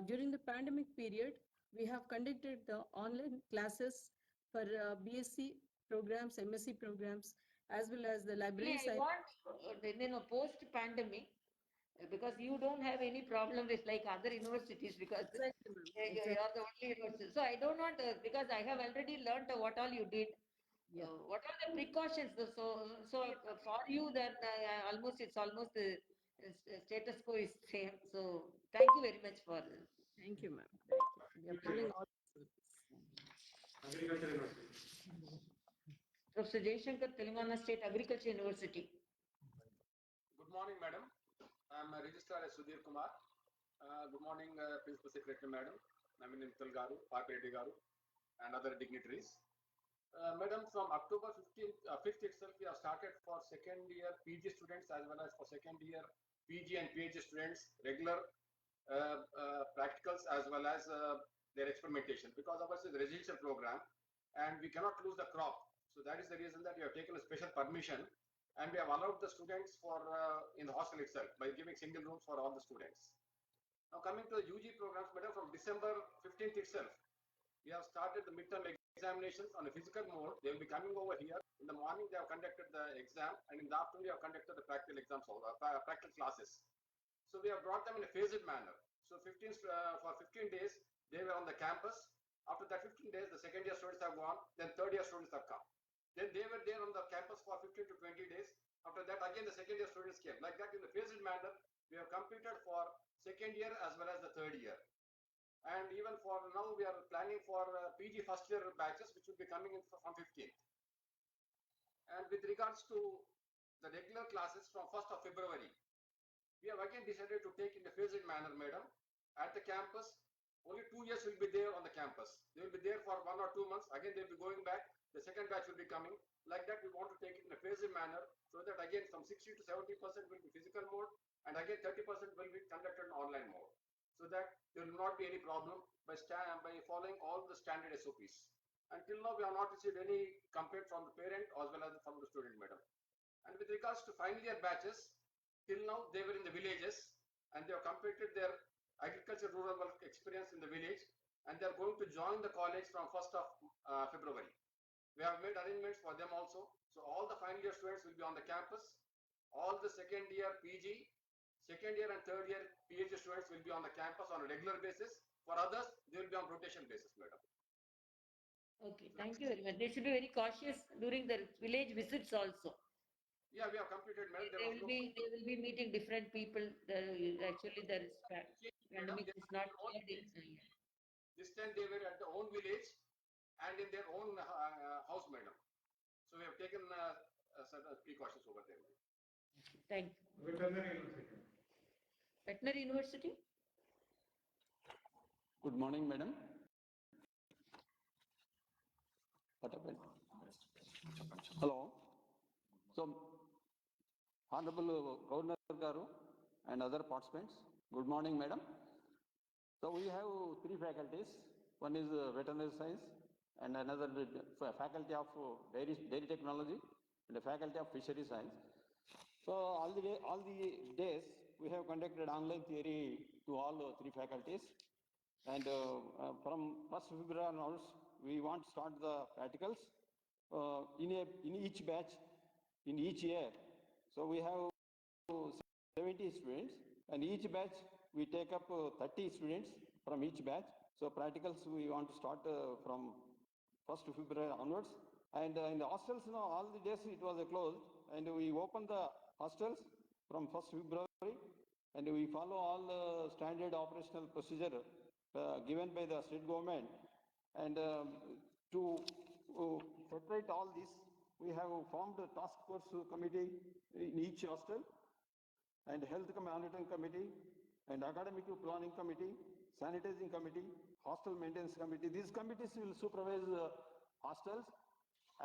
during the pandemic period, we have conducted the online classes for BSc programs, MSc programs, as well as the library I want, post-pandemic, because you don't have any problem with like other universities, because you are the only university. So I don't want, because I have already learned what all you did. What are the precautions? So for you, then it's almost the status quo is same. So thank you very much for. Thank you, ma'am. We are following all. Agriculture University. Professor Jayashankar, Telangana State Agriculture University. Good morning, madam. I'm Registrar Sudhir Kumar. Good morning, Principal Secretary, madam, Namini Mittal Garu, Papireddy Garu, and other dignitaries. Madam, from October 5th itself, we have started for second year PG students as well as for second year PG and PhD students, regular practicals as well as their experimentation, because ours is a residential program and we cannot lose the crop. So that is the reason that we have taken a special permission and we have allowed the students for in the hostel itself by giving single rooms for all the students. Now coming to the UG programs, madam, from December 15th itself, we have started the midterm examinations on a physical mode. They will be coming over here. In the morning, they have conducted the exam, and in the afternoon, they have conducted the practical exams, practical classes. So we have brought them in a phased manner. So for 15 days, they were on the campus. After that 15 days, the second year students have gone, then third year students have come. Then they were there on the campus for 15 to 20 days. After that, again, the second year students came. Like that, in a phased manner, we have completed for second year as well as the third year. And even for now, we are planning for PG first year batches, which will be coming in from 15th. And with regards to the regular classes from 1st of February, we have again decided to take in a phased manner, madam. At the campus, only 2 years will be there on the campus. They will be there for 1 or 2 months. Again, they will be going back. The second batch will be coming. Like that, we want to take it in a phased manner so that again from 60 to 70% will be physical mode and again 30% will be conducted in online mode. So that there will not be any problem by following all the standard SOPs. Until now, we have not received any complaint from the parent as well as from the student, madam. And with regards to final year batches, till now they were in the villages and they have completed their agriculture rural work experience in the village and they are going to join the college from 1st of February. We have made arrangements for them also. So all the final year students will be on the campus. All the second year PG, second year and third year PhD students will be on the campus on a regular basis. For others, they will be on rotation basis, madam. Okay, thank you very much. They should be very cautious during the village visits also. Yeah, we have completed, madam. They will be meeting different people. Actually, there is pandemic is not cleared. This time they were at their own village and in their own house, madam. So we have taken certain precautions over there. Thank you. Veterinary University. Veterinary University. Good morning, madam. What happened? Hello. So, Honorable Governor Garu and other participants, good morning, madam. So we have 3 faculties. One is veterinary science and another faculty of dairy technology and the faculty of fishery science. So all the days we have conducted online theory to all 3 faculties. And from 1st February onwards, we want to start the practicals in each batch, in each year. So we have 70 students and each batch we take up 30 students from each batch. So practicals we want to start from 1st February onwards. And in the hostels, all the days it was closed and we opened the hostels from 1st February and we follow all the standard operational procedure given by the state government. And to separate all this, we have formed a task force committee in each hostel and health monitoring committee and academic planning committee, sanitizing committee, hostel maintenance committee. These committees will supervise hostels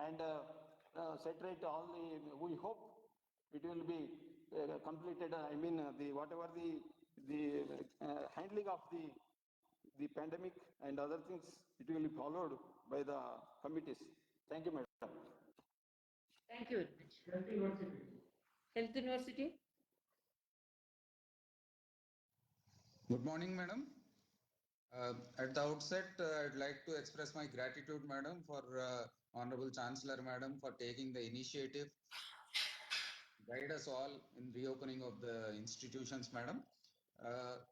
and separate all the, we hope it will be completed. I mean, whatever the handling of the pandemic and other things, it will be followed by the committees. Thank you, madam. Thank you very much. Health University. Health University. Good morning, madam. At the outset, I'd like to express my gratitude, madam, for Honorable Chancellor, madam, for taking the initiative, guide us all in reopening of the institutions, madam.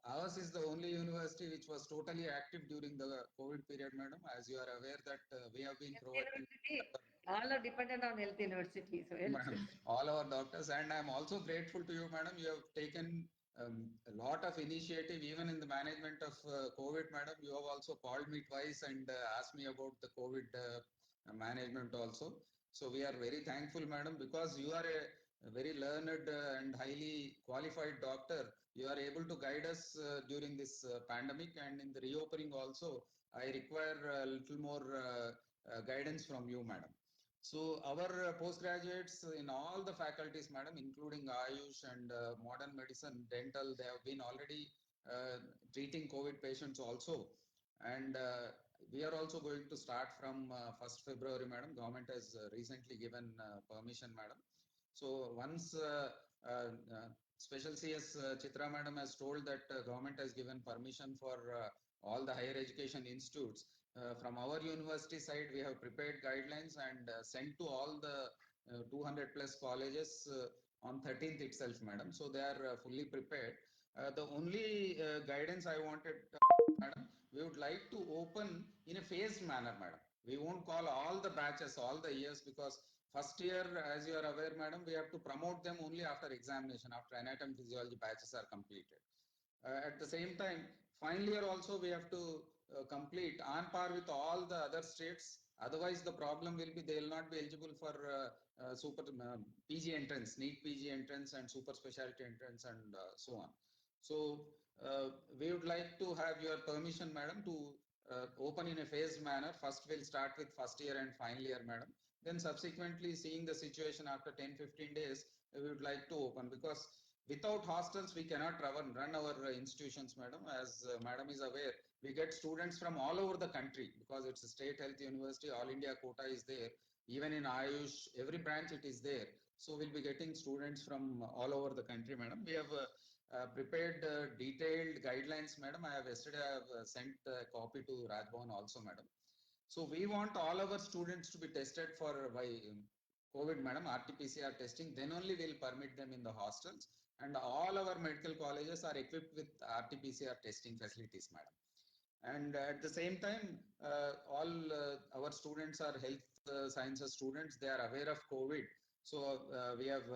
Ours is the only university which was totally active during the COVID period, madam. As you are aware that we have been providing... All are dependent on Health University. So madam, all our doctors, and I am also grateful to you, madam. You have taken a lot of initiative, even in the management of COVID, madam. You have also called me twice and asked me about the COVID management also. So we are very thankful, madam, because you are a very learned and highly qualified doctor. You are able to guide us during this pandemic, and in the reopening also, I require a little more guidance from you, madam. So our postgraduates in all the faculties, madam, including Ayush and modern medicine, dental, they have been already treating COVID patients also. And we are also going to start from 1st February, madam. Government has recently given permission, madam. So once Special CS Chitra madam has told that government has given permission for all the higher education institutes. From our university side, we have prepared guidelines and sent to all the 200 plus colleges on 13th itself, madam. So they are fully prepared. The only guidance I wanted, madam, we would like to open in a phased manner, madam. We won't call all the batches, all the years, because first year, as you are aware, madam, we have to promote them only after examination, after anatomy physiology batches are completed. At the same time, final year also we have to complete on par with all the other states. Otherwise, the problem will be they will not be eligible for super PG entrance, NEET PG entrance, and super specialty entrance, and so on. So we would like to have your permission, madam, to open in a phased manner. First, we'll start with first year and final year, madam. Then subsequently, seeing the situation after 10-15 days, we would like to open, because without hostels, we cannot run our institutions, madam. As madam is aware, we get students from all over the country because it's a state health university, all India quota is there. Even in Ayush, every branch it is there. So we'll be getting students from all over the country, madam. We have prepared detailed guidelines, madam. Yesterday I have sent a copy to Rajbhavan also, madam. So we want all our students to be tested for by COVID, madam, RT-PCR testing. Then only we'll permit them in the hostels. And all our medical colleges are equipped with RT-PCR testing facilities, madam. And at the same time, all our students are health sciences students. They are aware of COVID. So we have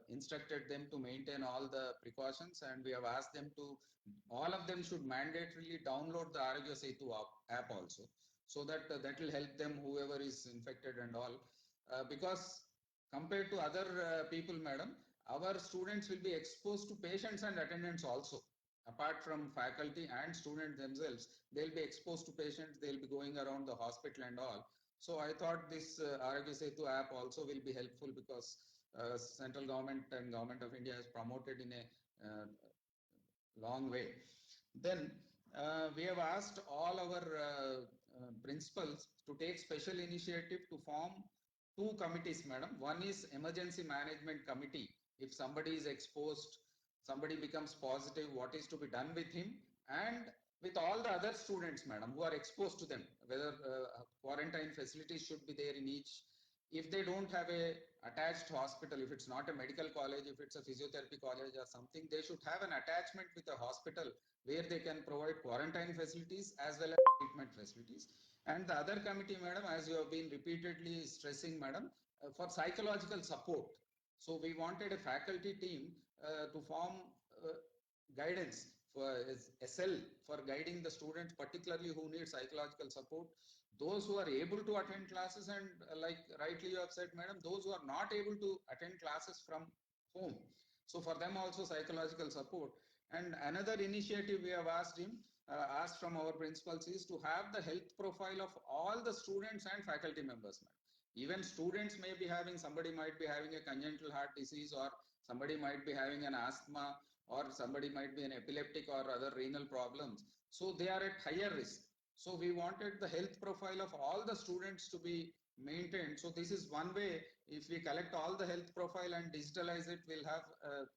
instructed them to maintain all the precautions, and we have asked them to, all of them should mandatorily download the Arogya Setu app also, so that that will help them, whoever is infected and all. Because compared to other people, madam, our students will be exposed to patients and attendants also. Apart from faculty and students themselves, they'll be exposed to patients, they'll be going around the hospital and all. So I thought this Arogya Setu app also will be helpful, because central government and government of India has promoted in a long way. Then we have asked all our principals to take special initiative to form two committees, madam. One is emergency management committee. If somebody is exposed, somebody becomes positive, what is to be done with him, and with all the other students, madam, who are exposed to them, whether quarantine facilities should be there in each. If they don't have a attached hospital, if it's not a medical college, if it's a physiotherapy college or something, they should have an attachment with a hospital where they can provide quarantine facilities as well as treatment facilities. And the other committee, madam, as you have been repeatedly stressing, madam, for psychological support. So we wanted a faculty team to form guidance for SL for guiding the students, particularly who need psychological support. Those who are able to attend classes, and like rightly you have said, madam, those who are not able to attend classes from home. So for them also psychological support. And another initiative we have asked from our principals, is to have the health profile of all the students and faculty members, madam. Even students may be having, somebody might be having a congenital heart disease, or somebody might be having an asthma, or somebody might be an epileptic or other renal problems. So they are at higher risk. So we wanted the health profile of all the students to be maintained. So this is one way. If we collect all the health profile and digitalize it, we'll have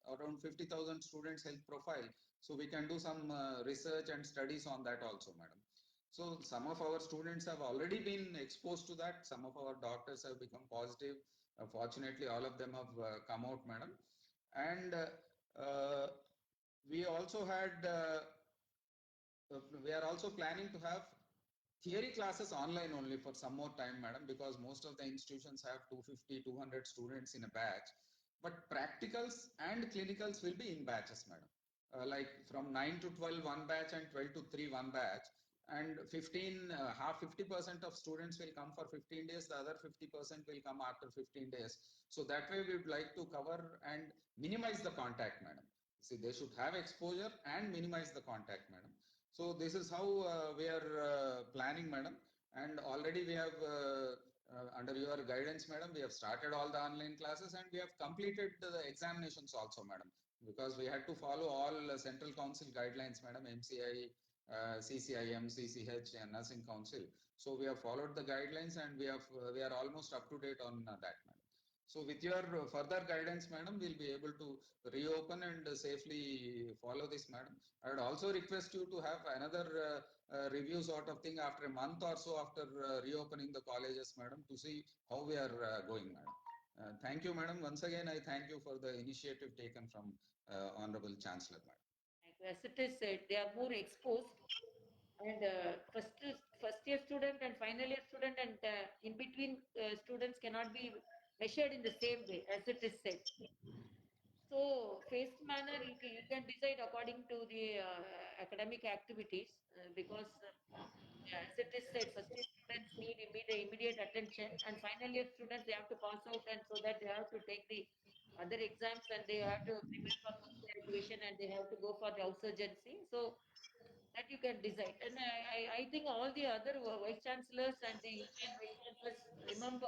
around 50,000 students health profile. So we can do some research and studies on that also, madam. So some of our students have already been exposed to that. Some of our doctors have become positive. Fortunately, all of them have come out, madam. And we also had, we are also planning to have theory classes online only for some more time, madam, because most of the institutions have 250, 200 students in a batch. But practicals and clinicals will be in batches, madam. like from 9 to 12 one batch and 12 to 3 one batch, and 50% of students will come for 15 days, the other 50% will come after 15 days. So that way we would like to cover and minimize the contact, madam. See, they should have exposure and minimize the contact, madam. So this is how we are planning, madam. And already we have, under your guidance, madam, we have started all the online classes and we have completed the examinations also, madam, because we had to follow all Central Council guidelines, madam, MCI, CCIM, CCH, and Nursing Council. So we have followed the guidelines and we are almost up to date on that, madam. So with your further guidance, madam, we'll be able to reopen and safely follow this, madam. I would also request you to have another review sort of thing after a month or so after reopening the colleges, madam, to see how we are going, madam. Thank you, madam. Once again, I thank you for the initiative taken from Honorable Chancellor, madam. As it is said, they are more exposed, and first year student and final year student and in between students cannot be measured in the same way as it is said. So phased manner, you can decide according to the academic activities because as it is said, first year students need immediate attention, and final year students, they have to pass out, and so that they have to take the other exams and they have to prepare for graduation and they have to go for the house urgency. So that you can decide. And I think all the other vice chancellors and the union vice chancellors remember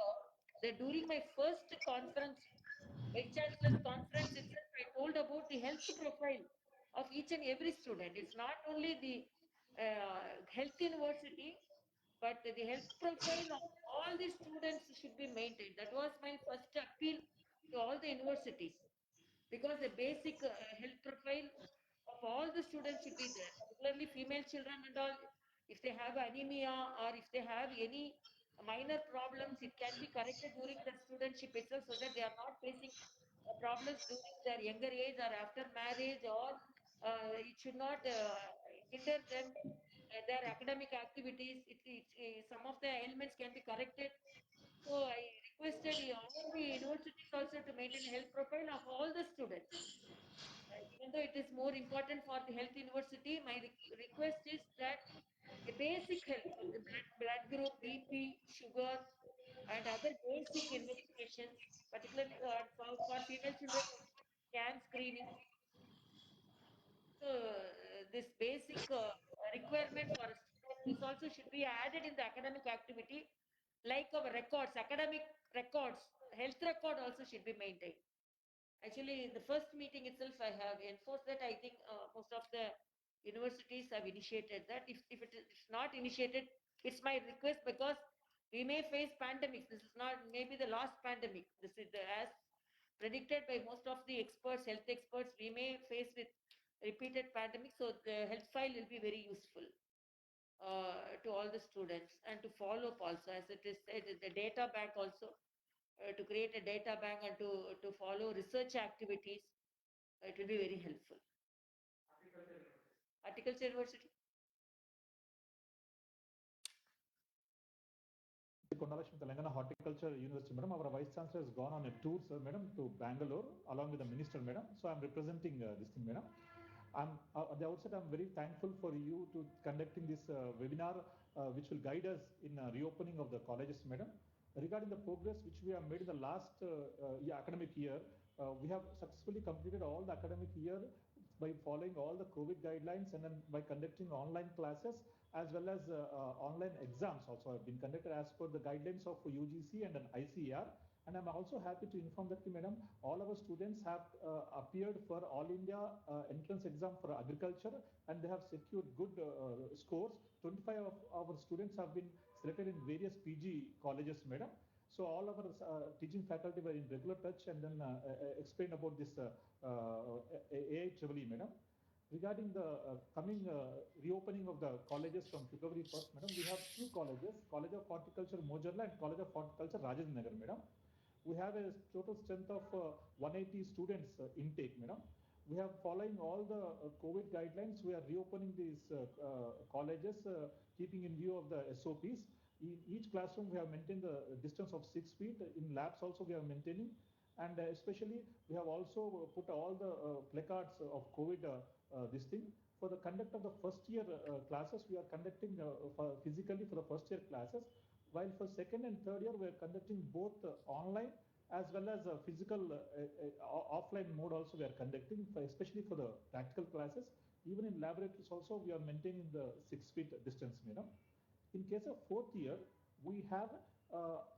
that during my first conference, vice chancellor's conference itself, I told about the health profile of each and every student. It's not only the health university, but the health profile of all the students should be maintained. That was my first appeal to all the universities, because the basic health profile of all the students should be there, particularly female children and all. If they have anemia or if they have any minor problems, it can be corrected during the studentship itself, so that they are not facing problems during their younger age or after marriage, or it should not hinder them their academic activities. Some of the ailments can be corrected. So I requested all the universities also to maintain health profile of all the students. Even though it is more important for the health university, my request is that the basic health, the blood group, BP, sugar, and other basic investigations, particularly for female children, scan screening. So this basic requirement for a student, this also should be added in the academic activity, like our records, academic records, health record also should be maintained. Actually, the first meeting itself, I have enforced that. I think most of the universities have initiated that. If it is not initiated, it's my request, because we may face pandemics. This is not maybe the last pandemic. This is as predicted by most of the experts, health experts, we may face with repeated pandemics. So the health file will be very useful to all the students, and to follow up also, as it is said, the data bank also. To create a data bank and to follow research activities, it will be very helpful. Horticulture University. Kondalakshmi Telangana Horticulture University, madam. Our Vice Chancellor has gone on a tour, sir, madam, to Bangalore along with the Minister, madam. So I'm representing this thing, madam. At the outset, I'm very thankful for you to conducting this webinar, which will guide us in reopening of the colleges, madam. Regarding the progress which we have made in the last academic year, we have successfully completed all the academic year by following all the COVID guidelines, and then by conducting online classes, as well as online exams also have been conducted as per the guidelines of UGC and an ICAR. And I'm also happy to inform that, madam, all our students have appeared for All India entrance exam for agriculture, and they have secured good scores. 25 of our students have been selected in various PG colleges, madam. So all our teaching faculty were in regular touch, and then explained about this AIEEE, madam. Regarding the coming reopening of the colleges from February 1st, madam, we have two colleges, College of Horticulture Mojarla and College of Horticulture Rajendra Nagar, madam. We have a total strength of 180 students intake, madam. We have following all the COVID guidelines. We are reopening these colleges, keeping in view of the SOPs. In each classroom, we have maintained the distance of 6 feet. In labs also, we are maintaining. And especially, we have also put all the placards of COVID this thing. For the conduct of the first year classes, we are conducting physically for the first year classes, while for second and third year, we are conducting both online as well as physical offline mode also we are conducting, especially for the practical classes. Even in laboratories also, we are maintaining the 6 feet distance, madam. In case of fourth year, we have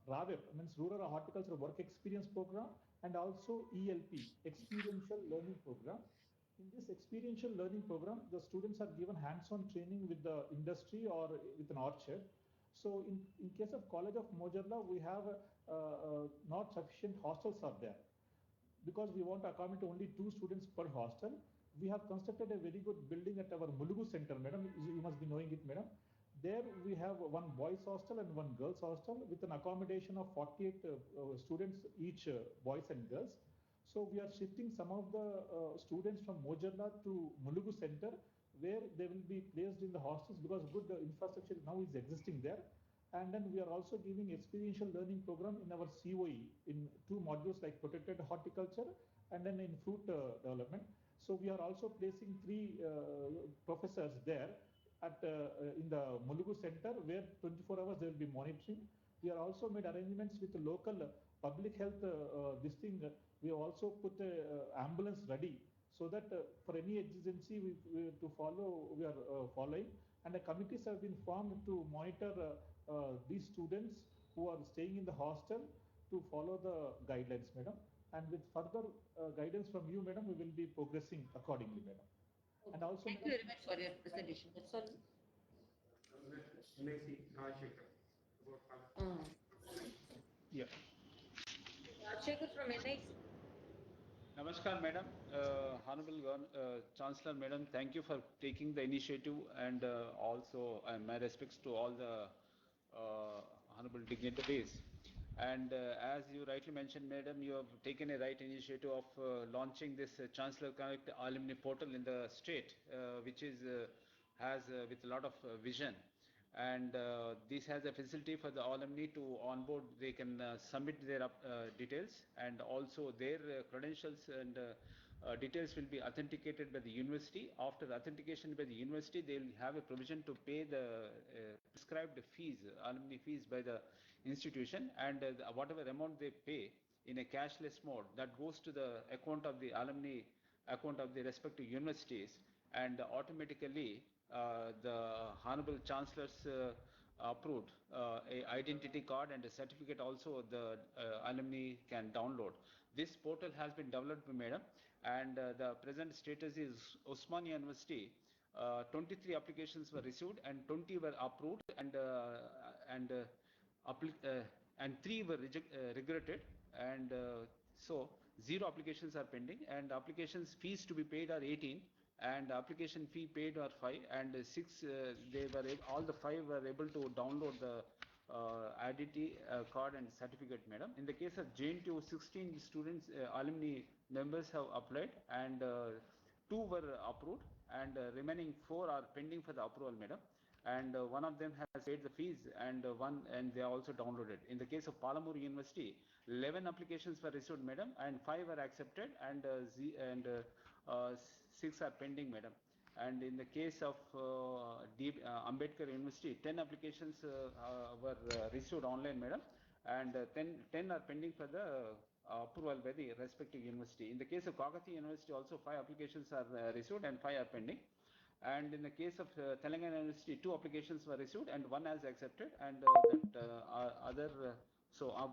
RAVEP, means Rural Horticulture Work Experience Program, and also ELP, Experiential Learning Program. In this experiential learning program, the students are given hands-on training with the industry or with an orchard. So in case of College of Mojarla, we have not sufficient hostels are there. Because we want to accommodate only 2 students per hostel, we have constructed a very good building at our Mulugu Center, madam. You must be knowing it, madam. There we have one boys hostel and one girls hostel with an accommodation of 48 students each, boys and girls. So we are shifting some of the students from Mojarla to Mulugu Center, where they will be placed in the hostels because good infrastructure now is existing there. And then we are also giving experiential learning program in our COE in 2 modules like protected horticulture and then in fruit development. So we are also placing 3 professors there at in the Mulugu Center, where 24 hours they will be monitoring. We are also made arrangements with the local public health this thing. We have also put a ambulance ready so that for any exigency we to follow, we are following. And the committees have been formed to monitor these students who are staying in the hostel to follow the guidelines, madam. And with further guidance from you, madam, we will be progressing accordingly, madam. And also, Thank you very much for your presentation. That's all. NIC Rajshekhar. Yeah. Rajshekhar from NIC. Namaskar, Madam. Honorable Chancellor, Madam, thank you for taking the initiative, and also my respects to all the honorable dignitaries. And as you rightly mentioned, Madam, you have taken a right initiative of launching this Chancellor Connect Alumni Portal in the state, which is has with a lot of vision. And this has a facility for the alumni to onboard. They can submit their details, and also their credentials and details will be authenticated by the university. After the authentication by the university, they will have a provision to pay the prescribed fees, alumni fees by the institution, and whatever amount they pay in a cashless mode, that goes to the account of the alumni, account of the respective universities, and automatically the Honorable Chancellor's approved a identity card and a certificate also the alumni can download. This portal has been developed, Madam, and the present status is Osmania University. 23 applications were received and 20 were approved, and 3 were regretted, and so 0 applications are pending, and applications fees to be paid are 18, and application fee paid are 5, and 6 all the 5 were able to download the identity card and certificate, Madam. In the case of JNTU, 16 students, alumni members have applied, and 2 were approved, and remaining 4 are pending for the approval, Madam. And one of them has paid the fees, and they are also downloaded. In the case of Palamur University, 11 applications were received, Madam, and 5 were accepted, and 6 are pending, Madam. And in the case of Ambedkar University, 10 applications were received online, Madam, and 10 are pending for the approval by the respective university. In the case of Kakatiya University, also 5 applications are received and 5 are pending. And in the case of Telangana University, 2 applications were received and 1 has accepted, and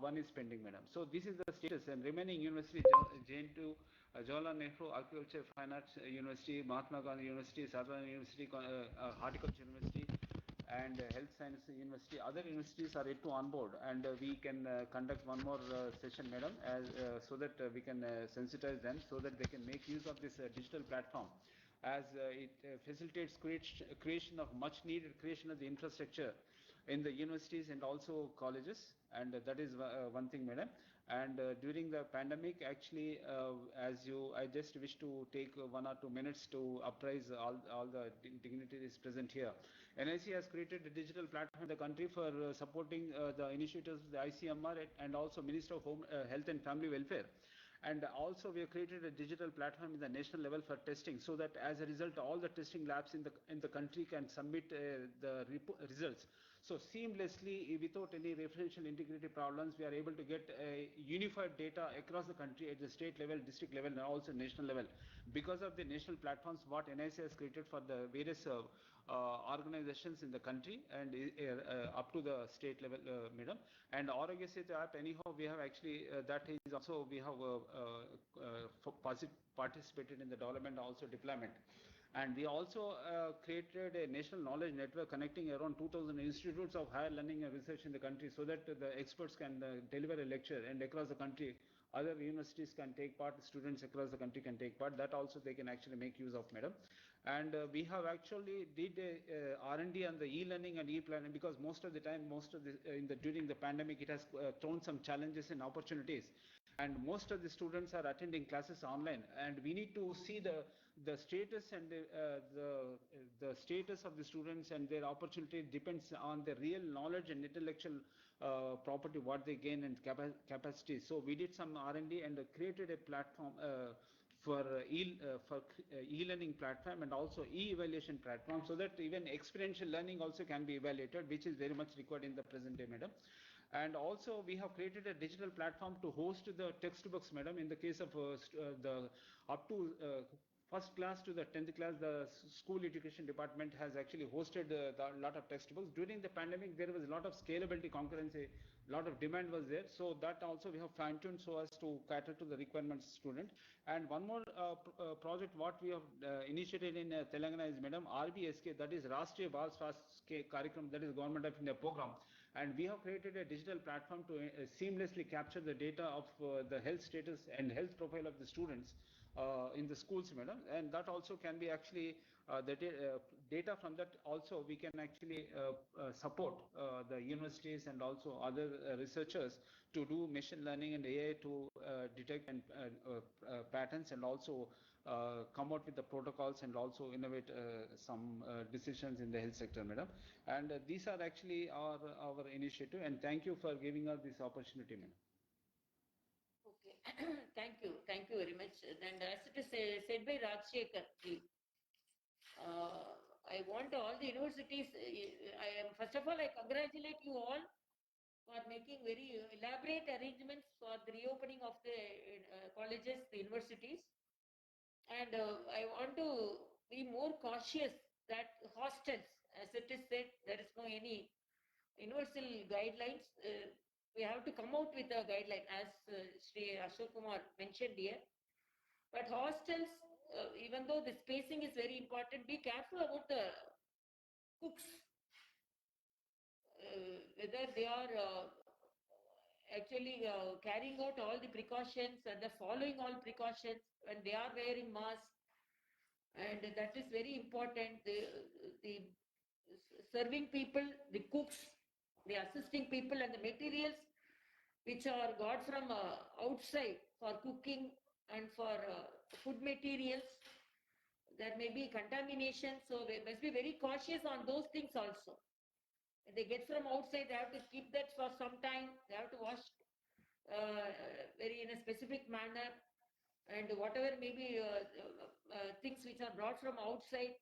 one is pending, Madam. So this is the status. And remaining university, JNTU, Jawaharlal Nehru Agriculture Fine Arts University, Mahatma Gandhi University, Sarvana University, Horticulture University, and Health Science University. Other universities are yet to onboard, and we can conduct one more session, Madam, so that we can sensitize them, so that they can make use of this digital platform, as it facilitates creation of much needed creation of the infrastructure in the universities and also colleges, and that is one thing, Madam. And during the pandemic, actually, I just wish to take 1 or 2 minutes to apprise all the dignitaries present here. NIC has created a digital platform in the country for supporting the initiatives of the ICMR and also Minister of Home, Health and Family Welfare. And also we have created a digital platform in the national level for testing, so that as a result, all the testing labs in the country can submit the results. So seamlessly, without any referential integrity problems, we are able to get unified data across the country at the state level, district level, and also national level. Because of the national platforms what NIC has created for the various organizations in the country and up to the state level, madam. And Arogya Setu app, anyhow, we have actually, that is also, we have participated in the development, also deployment. And we also created a national knowledge network connecting around 2,000 institutes of higher learning and research in the country, so that the experts can deliver a lecture, and across the country, other universities can take part, students across the country can take part. That also they can actually make use of, madam. And we have actually did a R&D on the e-learning and e-planning, because most of the time, during the pandemic, it has thrown some challenges and opportunities. And most of the students are attending classes online, and we need to see the status and the status of the students, and their opportunity depends on the real knowledge and intellectual property what they gain and capacity. So we did some R&D and created a platform for e-learning platform and also e-evaluation platform, so that even experiential learning also can be evaluated, which is very much required in the present day, madam. And also we have created a digital platform to host the textbooks, madam. In the case of the up to first class to the 10th class, the school education department has actually hosted a lot of textbooks. During the pandemic, there was a lot of scalability concurrency, a lot of demand was there. So that also we have fine-tuned so as to cater to the requirements student. And one more project what we have initiated in Telangana is, madam, RBSK, that is Rashtriya Bal Swasthya Karyagram, that is Government of India program. And we have created a digital platform to seamlessly capture the data of the health status and health profile of the students in the schools, madam. And that also can be actually, the data from that also we can actually support the universities and also other researchers to do machine learning and AI to detect and patterns, and also come out with the protocols and also innovate some decisions in the health sector, madam. And these are actually our initiative, and thank you for giving us this opportunity, madam. Okay, thank you very much. And as it is said by Rajshekhar, I want all the universities, first of all, I congratulate you all for making very elaborate arrangements for the reopening of the colleges, the universities. And I want to be more cautious that hostels, as it is said, there is no any universal guidelines. We have to come out with a guideline, as Sri Ashok Kumar mentioned here. But hostels, even though the spacing is very important, be careful about the cooks, whether they are actually carrying out all the precautions and they're following all precautions when they are wearing masks. And that is very important. The serving people, the cooks, the assisting people, and the materials which are got from outside for cooking and for food materials, there may be contamination. So they must be very cautious on those things also. When they get from outside, they have to keep that for some time. They have to wash very in a specific manner. And whatever may be things which are brought from outside,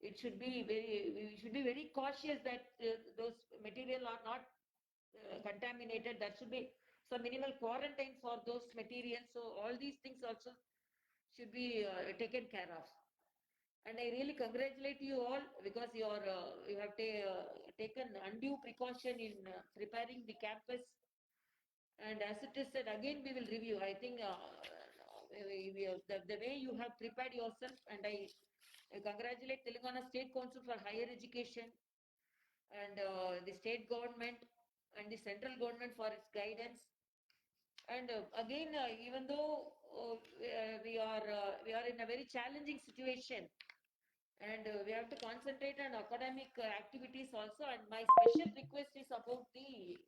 we should be very cautious that those material are not contaminated. There should be some minimal quarantine for those materials. So all these things also should be taken care of. And I really congratulate you all, because you have taken undue precaution in preparing the campus. And as it is said, again we will review. I think the way you have prepared yourself, and I congratulate Telangana State Council for Higher Education and the state government and the central government for its guidance. And again, even though we are in a very challenging situation, and we have to concentrate on academic activities also. And my special request is about the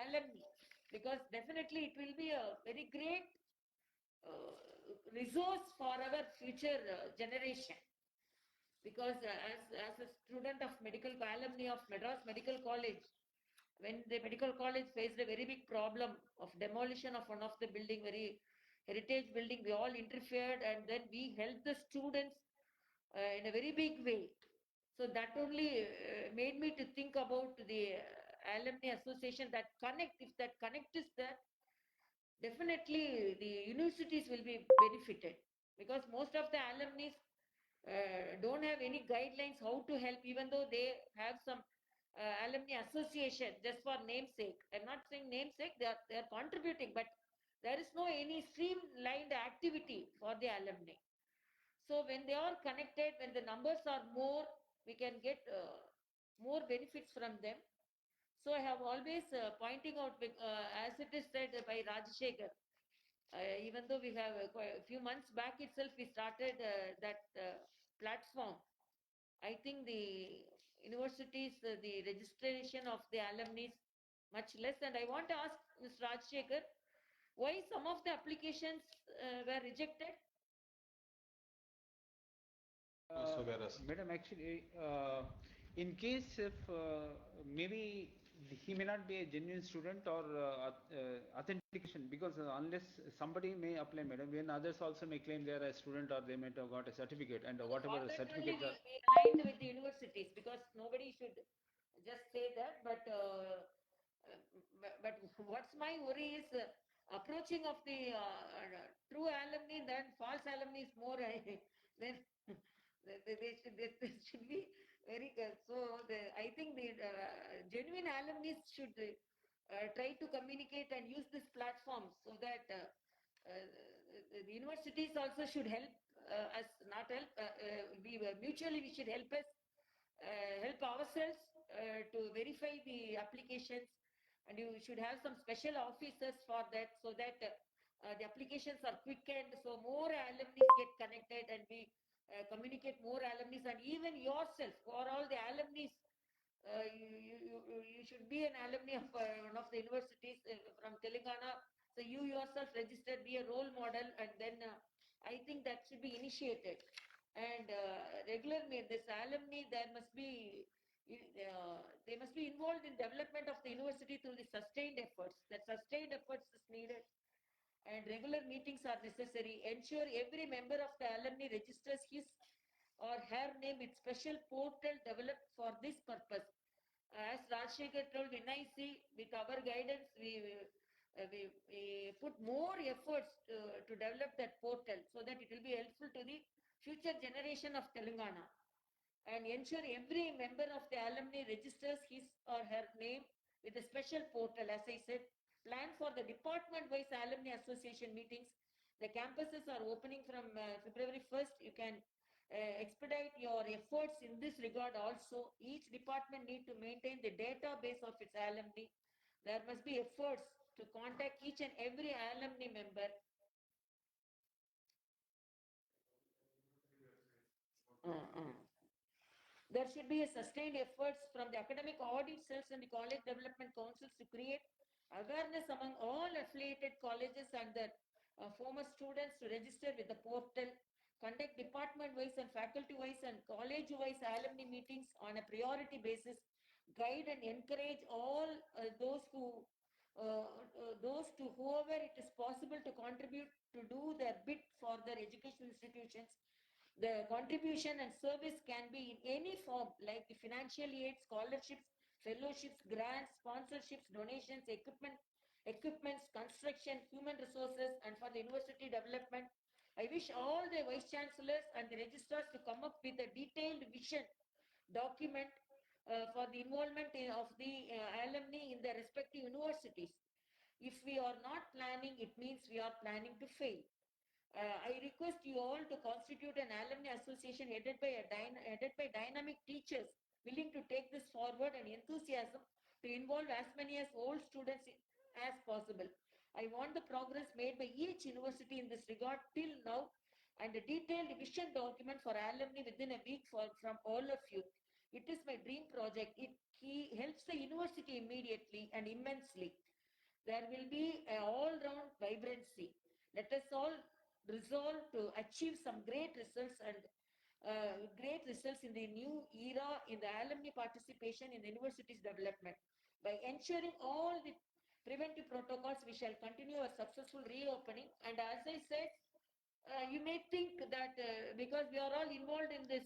alumni, because definitely it will be a very great resource for our future generation. Because as a student of alumni of Madras Medical College, when the medical college faced a very big problem of demolition of one of the building, very heritage building, we all interfered and then we helped the students in a very big way. So that only made me to think about the alumni association, that connect. If that connect is there, definitely the universities will be benefited, because most of the alumni don't have any guidelines how to help, even though they have some alumni association just for namesake. I'm not saying namesake, they are contributing, but there is no any streamlined activity for the alumni. So when they are connected, when the numbers are more, we can get more benefits from them. So I have always pointing out, as it is said by Rajshekar, even though we have a few months back itself, we started that platform. I think the universities, the registration of the alumni is much less. And I want to ask Mr. Rajshekar, why some of the applications were rejected? Madam, actually, in case if maybe he may not be a genuine student or authentication, because unless somebody may apply, madam, when others also may claim they are a student or they might have got a certificate, and whatever For that certificates only are. we aligned with the universities, because nobody should just say that. But what's my worry is approaching of the true alumni, then false alumni is more. Then they should be very good. So I think the genuine alumni should try to communicate and use this platform, so that the universities also should help us, not help. We mutually we should help us, help ourselves to verify the applications, and you should have some special officers for that, so that the applications are quickened, so more alumni get connected and we communicate more alumni. And even yourself, for all the alumni, you should be an alumni of one of the universities from Telangana. So you yourself registered, be a role model, and then I think that should be initiated. And this alumni, there must be they must be involved in development of the university through the sustained efforts. That sustained efforts is needed, and regular meetings are necessary. Ensure every member of the alumni registers his or her name with special portal developed for this purpose. As Rajshekar told, in IC, with our guidance, we put more efforts to develop that portal, so that it will be helpful to the future generation of Telangana. And ensure every member of the alumni registers his or her name with a special portal. As I said, plan for the department-wise alumni association meetings. The campuses are opening from February 1st. You can expedite your efforts in this regard also. Each department need to maintain the database of its alumni. There must be efforts to contact each and every alumni member. There should be a sustained efforts from the academic audit cells and the college development councils to create awareness among all affiliated colleges and their former students to register with the portal, conduct department-wise and faculty-wise and college-wise alumni meetings on a priority basis, guide and encourage all those to whoever it is possible to contribute to do their bit for their education institutions. The contribution and service can be in any form, like the financial aid, scholarships, fellowships, grants, sponsorships, donations, equipments, construction, human resources, and for the university development. I wish all the vice chancellors and the registrars to come up with a detailed vision document for the involvement of the alumni in their respective universities. If we are not planning, it means we are planning to fail. I request you all to constitute an alumni association headed by dynamic teachers willing to take this forward, and enthusiasm to involve as many as old students as possible. I want the progress made by each university in this regard till now, and a detailed vision document for alumni within a week from all of you. It is my dream project. It helps the university immediately and immensely. There will be an all-round vibrancy. Let us all resolve to achieve some great results in the new era in the alumni participation in the university's development. by ensuring all the preventive protocols, we shall continue our successful reopening. And as I said, you may think that because we are all involved in this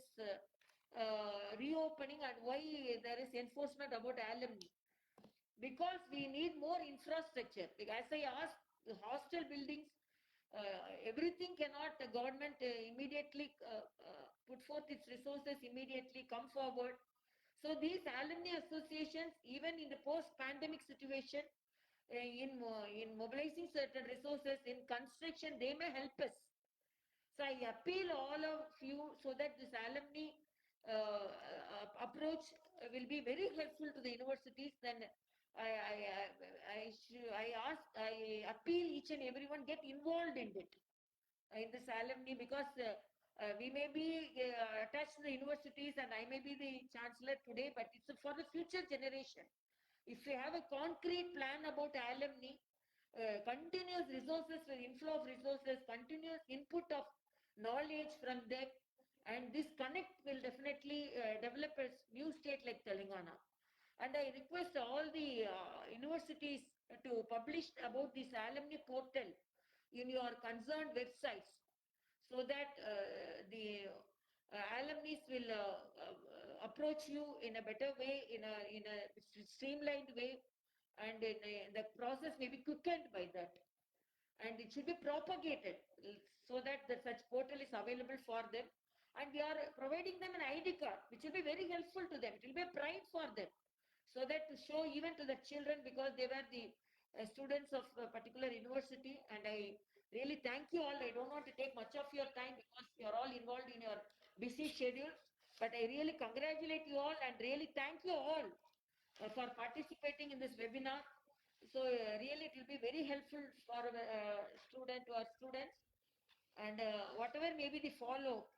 reopening and why there is enforcement about alumni. Because we need more infrastructure. Like as I asked, the hostel buildings, everything cannot the government immediately put forth its resources, immediately come forward. So these alumni associations, even in the post-pandemic situation, in mobilizing certain resources in construction, they may help us. So I appeal all of you so that this alumni approach will be very helpful to the universities. Then I appeal each and everyone get involved in it, in this alumni, because we may be attached to the universities and I may be the chancellor today, but it's for the future generation. If we have a concrete plan about alumni, continuous resources, with inflow of resources, continuous input of knowledge from them, and this connect will definitely develop a new state like Telangana. And I request all the universities to publish about this alumni portal in your concerned websites, so that the alumni will approach you in a better way, in a streamlined way, and the process may be quickened by that. And it should be propagated so that such portal is available for them. And we are providing them an ID card, which will be very helpful to them. It will be a pride for them, so that to show even to the children, because they were the students of a particular university. And I really thank you all. I don't want to take much of your time because you're all involved in your busy schedule. But I really congratulate you all and really thank you all for participating in this webinar. So really it will be very helpful for our students. And whatever may be the follow,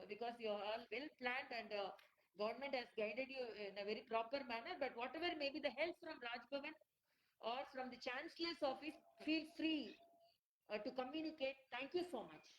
because you are all well planned and government has guided you in a very proper manner. But whatever may be the help from Raj Bhavan or from the Chancellor's office, feel free to communicate. Thank you so much.